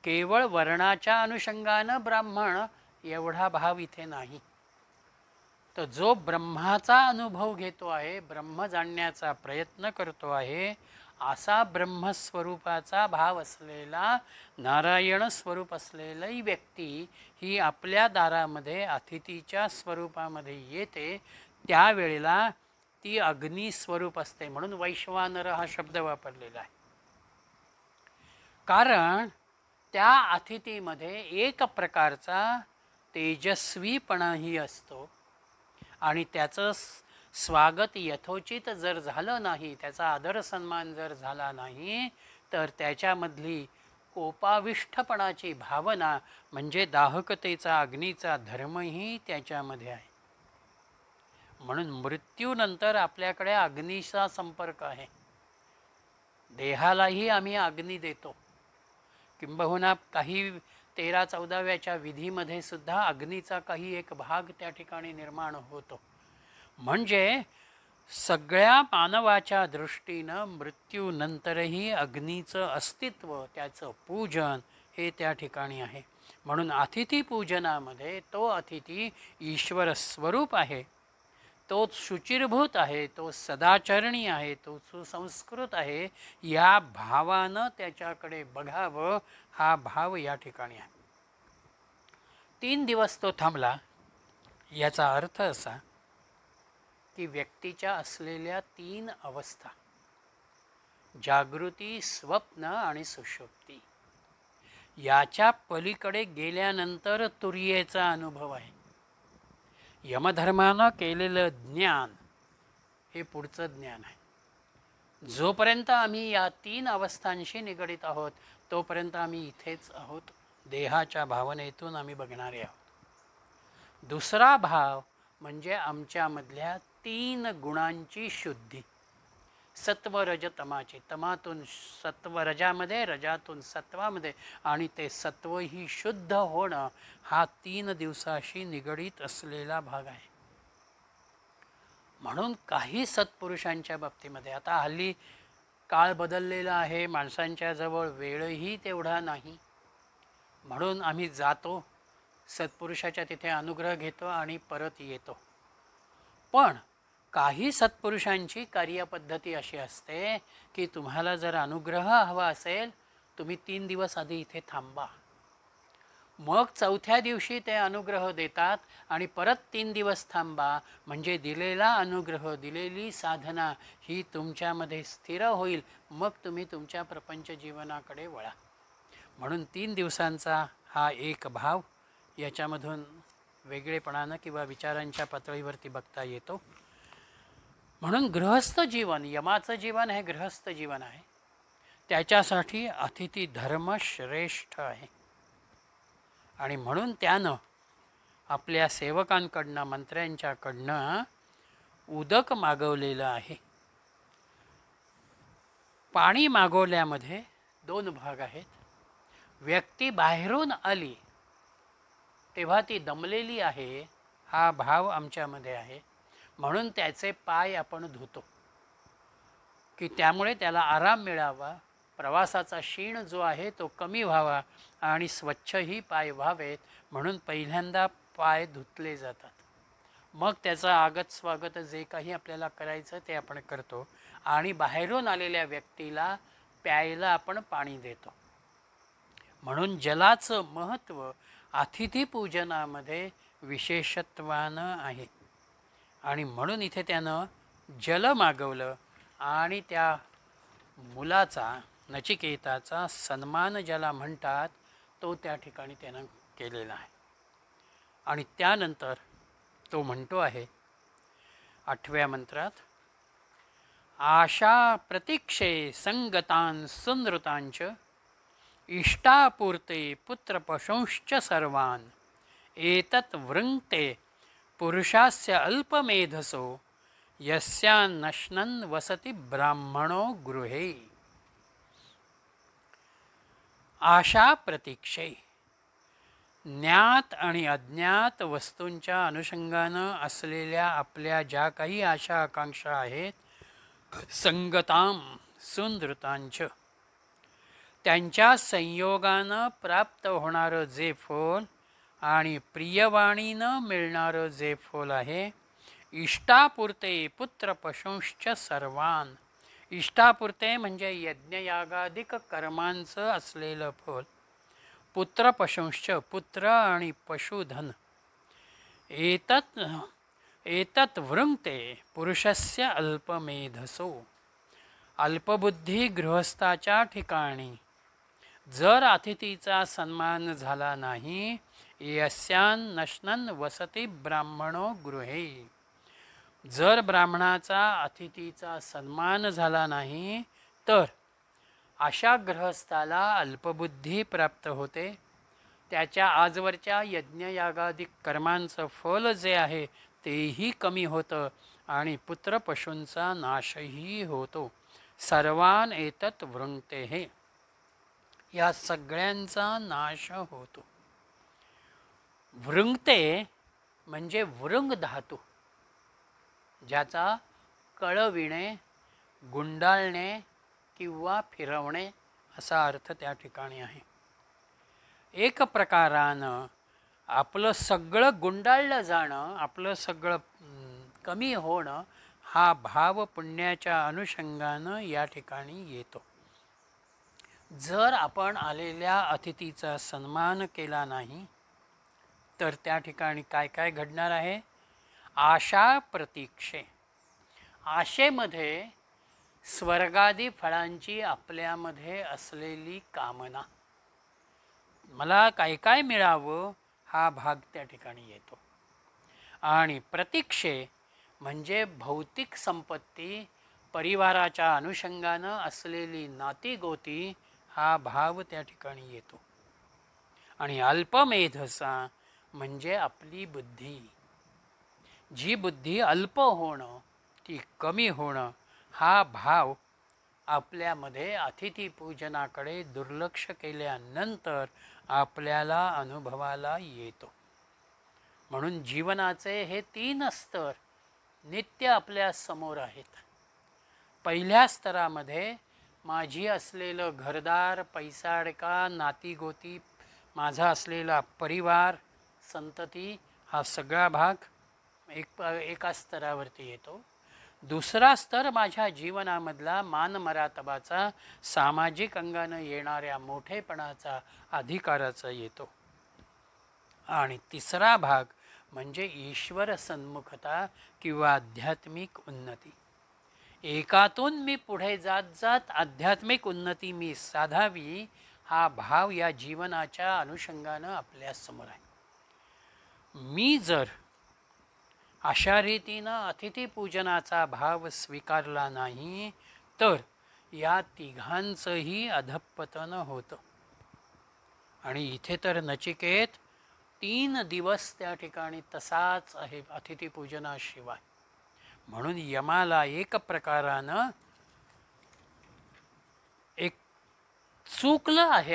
[SPEAKER 1] केवळ वर्णाच्या अनुषंगानं ब्राह्मण एवढा भाव इथे नाही. तर जो ब्रह्माचा अनुभव घेतो आहे, ब्रह्म जाणण्याचा प्रयत्न करतो आहे, असा ब्रह्मस्वरूपाचा भाव असलेला, नारायण स्वरूप असलेली व्यक्ती ही आपल्या दारामध्ये अतिथीच्या स्वरूपामध्ये येते. त्यावेळेला ती अग्निस्वरूप असते. म्हणून वैश्वानर हा शब्द वापरलेला आहे. कारण त्या अतिथीमध्ये एक प्रकारचा तेजस्वीपणाही असतो आणि त्याचं स्वागत यथोचित जर झालं नाही, त्याचा आदर सन्मान जर झाला नाही, तर त्याच्यामधली कोपाविष्ठपणाची भावना म्हणजे दाहकतेचा, अग्नीचा धर्मही त्याच्यामध्ये आहे. म्हणून मृत्यूनंतर आपल्याकडे अग्नीचा संपर्क आहे. देहालाही आम्ही अग्नी देतो. किंबहुना काही 13-14व्याच्या विधीमध्ये सुद्धा अग्नीचा काही एक भाग त्या ठिकाणी निर्माण होतो. म्हणजे सगळ्या मानवाच्या दृष्टीनं मृत्यूनंतरही अग्नीचं अस्तित्व, त्याचं पूजन हे त्या ठिकाणी आहे. म्हणून अतिथी पूजनामध्ये तो अतिथी ईश्वर स्वरूप आहे, तो शुचिर्भूत आहे, तो सदाचरणी आहे, तो सुसंस्कृत आहे, या भावानं त्याच्याकडे बघावं हा भाव या ठिकाणी आहे. 3 दिवस तो थांबला याचा अर्थ असा की व्यक्तीच्या असलेल्या 3 अवस्था, जागृती, स्वप्न आणि सुषुप्ती, याच्या पलीकडे गेल्यानंतर तुर्येचा अनुभव आहे. यमधर्मानं केलेलं ज्ञान हे पुढचं ज्ञान आहे. जोपर्यंत आम्ही या 3 अवस्थांशी निगडित आहोत तोपर्यंत आम्ही इथेच आहोत, देहाच्या भावनेतून आम्ही बघणारे आहोत. दुसरा भाव म्हणजे आमच्यामधल्या 3 गुणांची शुद्धी, सत्व रज तमाची, तमातून सत्व रजामध्ये, रजातून सत्वामध्ये, आणि ते सत्वही शुद्ध होणं हा 3 दिवसाशी निगडीत असलेला भाग आहे. म्हणून काही सत्पुरुषांच्या बाबतीमध्ये, आता हल्ली काळ बदललेला आहे, माणसांच्या जवळ वेळही तेवढा नाही, म्हणून आम्ही जातो, सत्पुरुषाच्या तिथे अनुग्रह घेतो आणि परत येतो. पण काही सत्पुरुषांची कार्यपद्धती अशी असते की तुम्हाला जर अनुग्रह हवा असेल, तुम्ही 3 दिवस आधी इथे थांबा, मग 4थ्या दिवशी ते अनुग्रह देतात आणि परत 3 दिवस थांबा, म्हणजे दिलेला अनुग्रह, दिलेली साधना ही तुमच्यामध्ये स्थिर होईल, मग तुम्ही तुमच्या प्रपंच जीवनाकडे वळा. म्हणून 3 दिवसांचा हा एक भाव याच्यामधून वेगळेपणानं किंवा विचारांच्या पातळीवरती बघता येतो. म्हणून गृहस्थ जीवन, यमाचं जीवन हे गृहस्थ जीवन आहे, त्याच्यासाठी अतिथी धर्म श्रेष्ठ आहे. आणि म्हणून त्यानं आपल्या सेवकांकडनं, मंत्र्यांच्याकडनं उदक मागवलेलं आहे. पाणी मागवल्यामध्ये दोन भाग आहेत. व्यक्ती बाहेरून आली तेव्हा ती दमलेली आहे, हा भाव आमच्यामध्ये आहे, म्हणून त्याचे पाय आपण धुतो की त्यामुळे त्याला आराम मिळावा, प्रवासाचा शीण जो आहे तो कमी व्हावा आणि स्वच्छही पाय व्हावेत, म्हणून पहिल्यांदा पाय धुतले जातात. मग त्याचं आगत स्वागत जे काही आपल्याला करायचं ते आपण करतो आणि बाहेरून आलेल्या व्यक्तीला प्यायला आपण पाणी देतो. म्हणून जलाचं महत्त्व अतिथीपूजनामध्ये विशेषत्वानं आहे. आणि म्हणून इथे त्यानं जल मागवलं आणि त्या मुलाचा, नचिकेताचा सन्मान ज्याला म्हणतात तो त्या ठिकाणी त्यानं केलेला आहे. आणि त्यानंतर तो म्हणतो आहे 8व्या मंत्रात, आशा प्रतीक्षे संगतान सुनृतांच इष्टापूर्ते पुत्रपशंश्च सर्वान् एतत् वृङ्क्ते पुरुषास्य अल्पमेधसो यस्यान्नश्नन् वसति ब्राह्मणो गृहे. आशा प्रतीक्षे, ज्ञात आणि अज्ञात वस्तूंच्या अनुषंगानं असलेल्या आपल्या ज्या काही आशा आकांक्षा आहेत, संगताम सुनृतांच, त्यांच्या संयोगानं प्राप्त होणारं जे फल आणि प्रियवाणीनं मिळणारं जे फल आहे, इष्टापुरते पुत्रपशंश्च सर्वान, इष्टापुरते म्हणजे यज्ञयागादिक कर्मांचं असलेलं फल, पुत्रपशंश्च पुत्र आणि पशुधन, एतत् वृङ्क्ते पुरुषस्य अल्पमेधसो, अल्पबुद्धी गृहस्थाच्या ठिकाणी जर अतिथीचा सन्मान झाला नाही, यस्यान्नश्नन् वसति ब्राह्मणो गृहे, जर ब्राह्मणाचा अतिथीचा सन्मान झाला नाही तर अशा गृहस्थाला अल्पबुद्धी प्राप्त होते, त्याच्या आजवरच्या यज्ञयागादिक कर्मांचं फल जे आहे तेही कमी होतं आणि पुत्रपशूंचा नाशही होतो. सर्वान एतत् वृङ्क्ते, या सगळ्यांचा नाश होतो. वृङ्क्ते म्हणजे वृंग धातू, ज्याचा कळविणे, गुंडाळणे किंवा फिरवणे असा अर्थ त्या ठिकाणी आहे. एक प्रकारानं आपलं सगळं गुंडाळलं जाणं, आपलं सगळं कमी होणं, हा भाव पुण्याच्या अनुषंगानं या ठिकाणी येतो. जर आपण आलेल्या अतिथीचा सन्मान केला नाही तर त्या ठिकाणी काय काय घडणार आहे? आशा प्रतीक्षे, आशेमध्ये स्वर्गादी फळांची आपल्यामध्ये असलेली कामना, मला काय काय मिळावं हा भाग त्या ठिकाणी येतो. आणि प्रतीक्षे म्हणजे भौतिक संपत्ती, परिवाराच्या अनुषंगानं असलेली नातीगोती, हा भाव त्या ठिकाणी येतो. आणि अल्पमेधसा म्हणजे आपली बुद्धी, जी बुद्धी अल्प होणं, ती कमी होणं, हा भाव आपल्यामध्ये अतिथीपूजनाकडे दुर्लक्ष केल्यानंतर आपल्याला अनुभवाला येतो. म्हणून जीवनाचे हे 3 स्तर नित्य आपल्या समोर आहेत. पहिल्या स्तरामध्ये माझी असलेलं घरदार, पैसाडका, नातीगोती, माझा असलेला परिवार, संतती, हा सगळा भाग एका स्तरावरती येतो. दुसरा स्तर माझ्या जीवनामधला मानमरातबाचा, सामाजिक अंगानं येणाऱ्या मोठेपणाचा, अधिकाराचा येतो. आणि तिसरा भाग म्हणजे ईश्वर सन्मुखता किंवा आध्यात्मिक उन्नती. एकातून मी पुढे जात जात आध्यात्मिक उन्नती मी साधावी, हा भाव या जीवनाच्या अनुषंगानं आपल्यासमोर आहे. मी जर अशा रीतीनं अतिथीपूजनाचा भाव स्वीकारला नाही तर या तिघांचंही अधःपतन होतं. आणि इथे तर नचिकेत 3 दिवस त्या ठिकाणी तसाच आहे अतिथीपूजनाशिवाय. म्हणून यमाला एक प्रकारानं एक चुकलं आहे,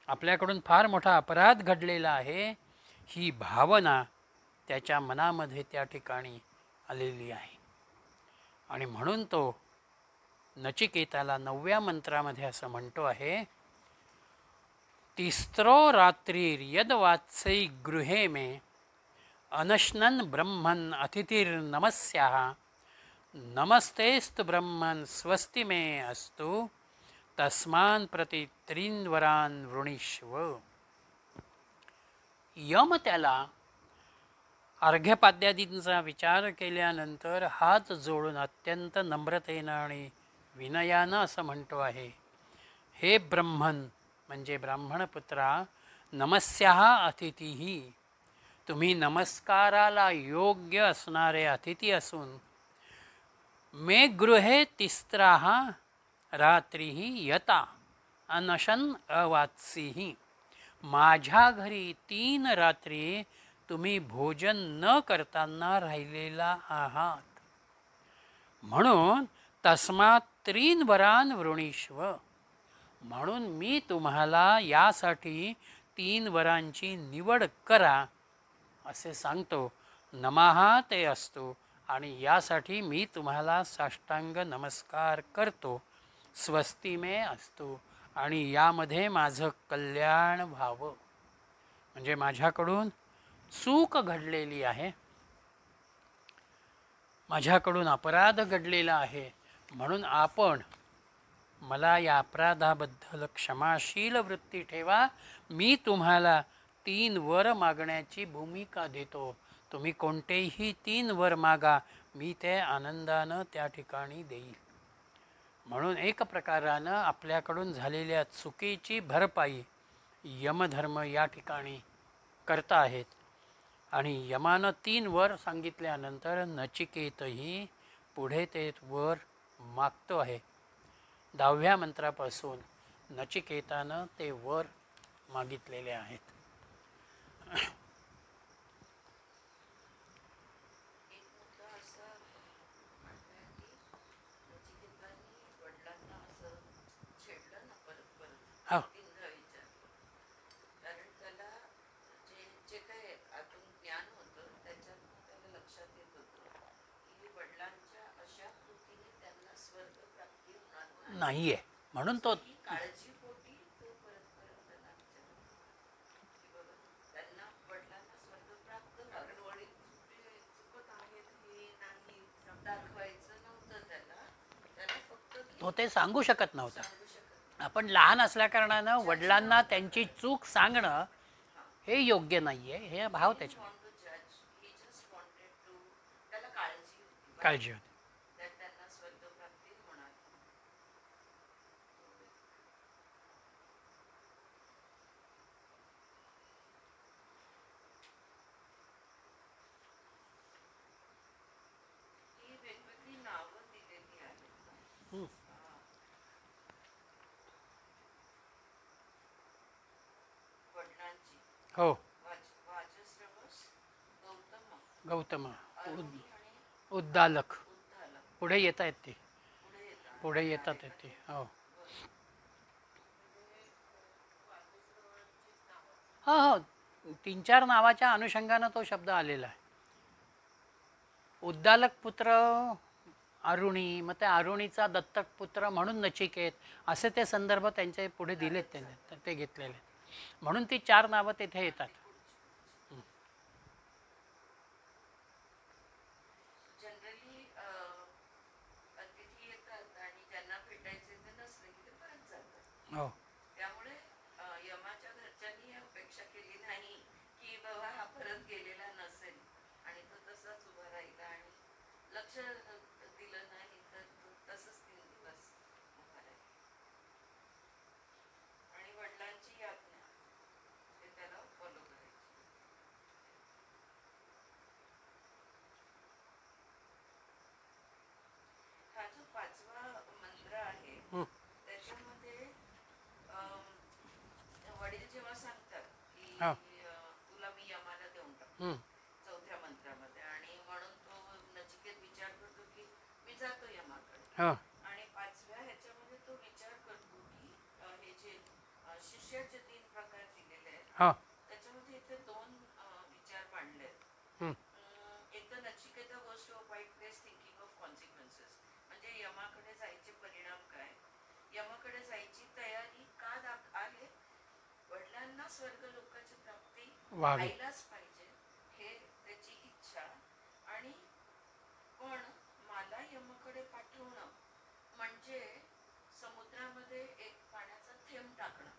[SPEAKER 1] आपल्याकडून फार मोठा अपराध घडलेला आहे, ही भावना त्याच्या मनामध्ये त्या ठिकाणी आलेली आहे. आणि म्हणून तो नचिकेताला 9व्या मंत्रामध्ये असं म्हणतो आहे, तिस्रो रात्रिर्यद्वात्सै गृहे मे अनश्नन् ब्रह्मन् अतिथिर्नमस्याः नमस्तेस्तु ब्रह्मन् स्वस्ति मे अस्तु तस्मान् प्रति त्रीन्वरान् वृणीष्व. यम त्याला अर्घ्यपाद्यादींचा विचार केल्यानंतर हात जोडून अत्यंत नम्रतेनं आणि विनयानं असं म्हणतो आहे, हे ब्रह्मन म्हणजे ब्राह्मणपुत्रा, नमस्याः अतिथीही, तुम्ही नमस्काराला योग्य असणारे अतिथी असून मे गृहे तिस्राः रात्रीही यता अनशन अवात्सीही, माझ्या घरी 3 रात्री तुम्ही भोजन न करताना राहिलेला आहात. म्हणून तस्मात् 3 वरान वृणीष्व, म्हणून मी तुम्हाला यासाठी 3 वरांची निवड करा असे सांगतो. नमहा ते असतो आणि यासाठी मी तुम्हाला साष्टांग नमस्कार करतो. स्वस्ती मे असतो, आणि यामध्ये माझं कल्याण व्हावं. म्हणजे माझ्याकडून चूक घडलेली आहे, माझ्याकडून अपराध घडलेला आहे, म्हणून आपण मला या अपराधाबद्दल क्षमाशील वृत्ती ठेवा. मी तुम्हाला 3 वर मागण्याची भूमिका देतो. तुम्ही कोणतेही 3 वर मागा, मी ते आनंदानं त्या ठिकाणी देईल. म्हणून एक प्रकारानं आपल्याकडून झालेल्या चुकीची भरपाई यमधर्म या ठिकाणी करता आहेत. आणि यमानं 3 वर सांगितल्यानंतर नचिकेतही पुढे ते वर मागतो आहे. 10व्या मंत्रापासून नचिकेतानं ते वर मागितलेले आहेत. हो, नाहीये म्हणून तो तो ते सांगू शकत नव्हता. आपण लहान असल्याकारणानं वडिलांना त्यांची चूक सांगणं हे योग्य नाहीये, हे भाव त्याच्या काळजी होती. हो, गौतम, उद्दालक पुढे येत आहेत ते, पुढे येतात ते. हो हो हो, 3-4 नावाच्या अनुषंगानं तो शब्द आलेला आहे. उद्दालक पुत्र अरुणी, मग त्या अरुणीचा दत्तक पुत्र म्हणून नचिकेत, असे ते संदर्भ त्यांचे पुढे दिलेत त्यांनी, ते घेतलेले. म्हणून ती 4 नावं तिथे येतात. हो,
[SPEAKER 2] त्यामुळे यमाच्या घरच्यांनी अपेक्षा केली नाही की बाबा हा परत गेलेला नसेल आणि तो तसाच उभा राहिला आणि लक्ष दिलं नाही, तर तसंच 3 दिवस उभा राहिला. आणि वडिलांची आज्ञा ते त्याला फॉलो करायची. हा जो 5वा मंत्र आहे त्याच्यामध्ये वडील जेव्हा सांगतात की तुला मी यमाला देऊन टाकतो 4थ्या मंत्रामध्ये, आणि म्हणून तो नचिकेत
[SPEAKER 1] हो.
[SPEAKER 2] आणि 5व्या ह्याच्यामध्ये तो विचार करतो की हे जे शिष्याचे 3 प्रकार दिलेले आहेत
[SPEAKER 1] हो.
[SPEAKER 2] त्याच्यामध्ये इथे 2 विचार मांडले आहेत.
[SPEAKER 1] हं.
[SPEAKER 2] एक तर नचिकेता गोज टू अ वाईट प्लेस थिंकिंग ऑफ कॉन्सिक्वेन्सेस, म्हणजे यमाकडे जायचे परिणाम काय, यमाकडे जायची तयारी का आहे, वडिलांना स्वर्ग लोकाची प्राप्ती
[SPEAKER 1] व्हावी.
[SPEAKER 2] व्हायलाच पाहिजे हे त्याची इच्छा, आणि पण मला यमाकडे पाठवणं म्हणजे समुद्रामध्ये एक पाण्याचा थेंब टाकणं,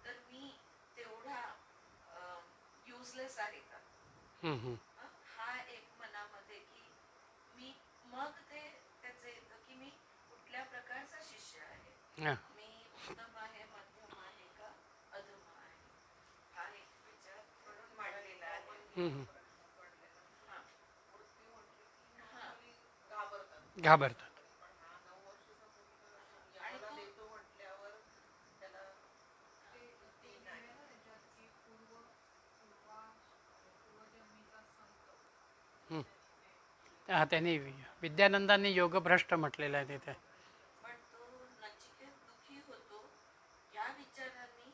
[SPEAKER 2] तर मी तेवढा युजलेस आहे का.
[SPEAKER 1] हं, हं.
[SPEAKER 2] हा एक मनामध्ये की मी, मग ते त्याचं येतं की मी कुठल्या प्रकारचा शिष्य आहे,
[SPEAKER 1] हां.
[SPEAKER 2] मी उत्तम आहे, मध्यम आहे का अधम आहे, हा एक विचार करून मांडलेला आहे.
[SPEAKER 1] हं, हं.
[SPEAKER 2] हा. हा.
[SPEAKER 1] घाबरतात.
[SPEAKER 2] आणि तो
[SPEAKER 1] हं. हां, त्यांनी विद्यानंदांनी योगभ्रष्ट म्हटलेलं आहे तिथे.
[SPEAKER 2] पण तो नचिकेत दुखी होतो या विचारांनी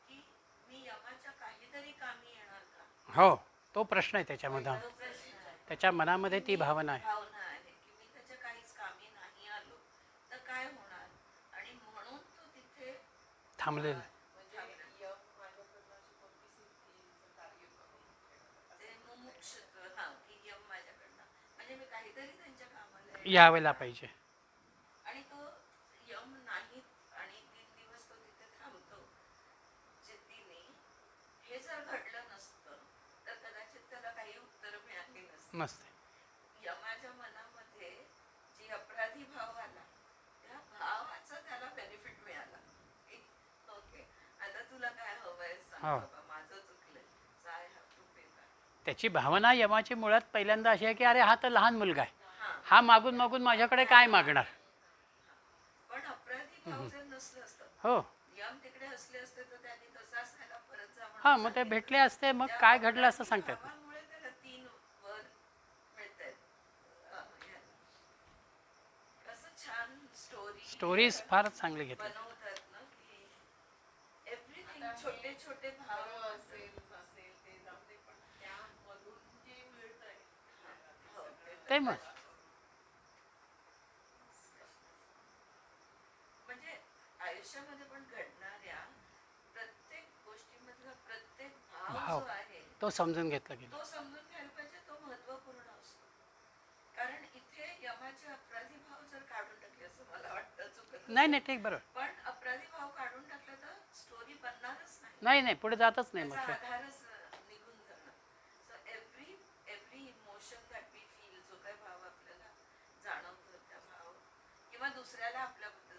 [SPEAKER 2] की मी यमाच्या काहीतरी कामी येणार का.
[SPEAKER 1] हो, तो प्रश्न आहे त्याच्यामध्ये.
[SPEAKER 2] तो प्रश्न आहे.
[SPEAKER 1] त्याच्या मनामध्ये ती भावना आहे.
[SPEAKER 2] भावना आहे की मी त्याच्या काहीच कामी नाही आलो तर काय होणार, आणि म्हणून तो तिथे
[SPEAKER 1] थांबलेलं आहे.
[SPEAKER 2] ते मुमुक्षुत्व, हा, की यम माझ्याकडनं म्हणजे मी काहीतरी त्यांच्या कामाला
[SPEAKER 1] यावेला पाहिजे.
[SPEAKER 2] आणि तो यम नाही, आणि 3 दिवस तो तिथे थांबतो जिद्दीने. हे जर घडलं नसतं तर कदाचित त्याला काही उत्तर मिळाली नसती.
[SPEAKER 1] मस्त आहे.
[SPEAKER 2] यमाच्या मनामध्ये जी अपराधी भाव आला त्या भावाचा त्याला बेनिफिट मिळाला. ओके, आता तुला काय हवंय सांग
[SPEAKER 1] हो.
[SPEAKER 2] बाबा, माझं चुकलंय, I have to pay back.
[SPEAKER 1] त्याची भावना यमाची मुळात पहिल्यांदा अशी आहे की अरे हा तर लहान मुलगा आहे,
[SPEAKER 2] हा.
[SPEAKER 1] हा मागून मागून माझ्याकडे काय मागणार.
[SPEAKER 2] पण अपराधी भाव जर नसलं असतं,
[SPEAKER 1] हो.
[SPEAKER 2] यम तिकडे असले असते तर त्यांनी तसाच त्याला परत जा म्हणून
[SPEAKER 1] हां, मग ते
[SPEAKER 2] सांगितलं.
[SPEAKER 1] भेटले असते, मग काय घडलं असं सांगतात.
[SPEAKER 2] भावामुळे त्याला 3 वर मिळतायत. कसं छान
[SPEAKER 1] स्टोरीज फार चांगली घेतली.
[SPEAKER 2] बनवतात ना की एव्हरीथिंग, छोटे छोटे भाव
[SPEAKER 1] ते मग
[SPEAKER 2] म्हणजे आयुष्यामध्ये पण घडणाऱ्या प्रत्येक गोष्टीमधला प्रत्येक भाव
[SPEAKER 1] भाव
[SPEAKER 2] जो आहे
[SPEAKER 1] तो समजून घेतला गेला.
[SPEAKER 2] तो समजून घ्यायला पाहिजे, तो महत्वपूर्ण असतो. कारण इथे यमाचे अपराधी भाव जर काढून टाकले असं मला वाटतं चुकत
[SPEAKER 1] नाही नाही, ठीक, बरोबर.
[SPEAKER 2] पण अपराधी भाव काढून टाकला तर स्टोरी बनणारच नाही,
[SPEAKER 1] नाही नाही, पुढे जातच नाही मग
[SPEAKER 2] त्याचा
[SPEAKER 1] ते.
[SPEAKER 2] आधारच निघून जाणार. So every emotion that we feel, जो काही भाव आपल्याला जाणवतो त्या भाव किंवा दुसऱ्याला आपल्याबद्दल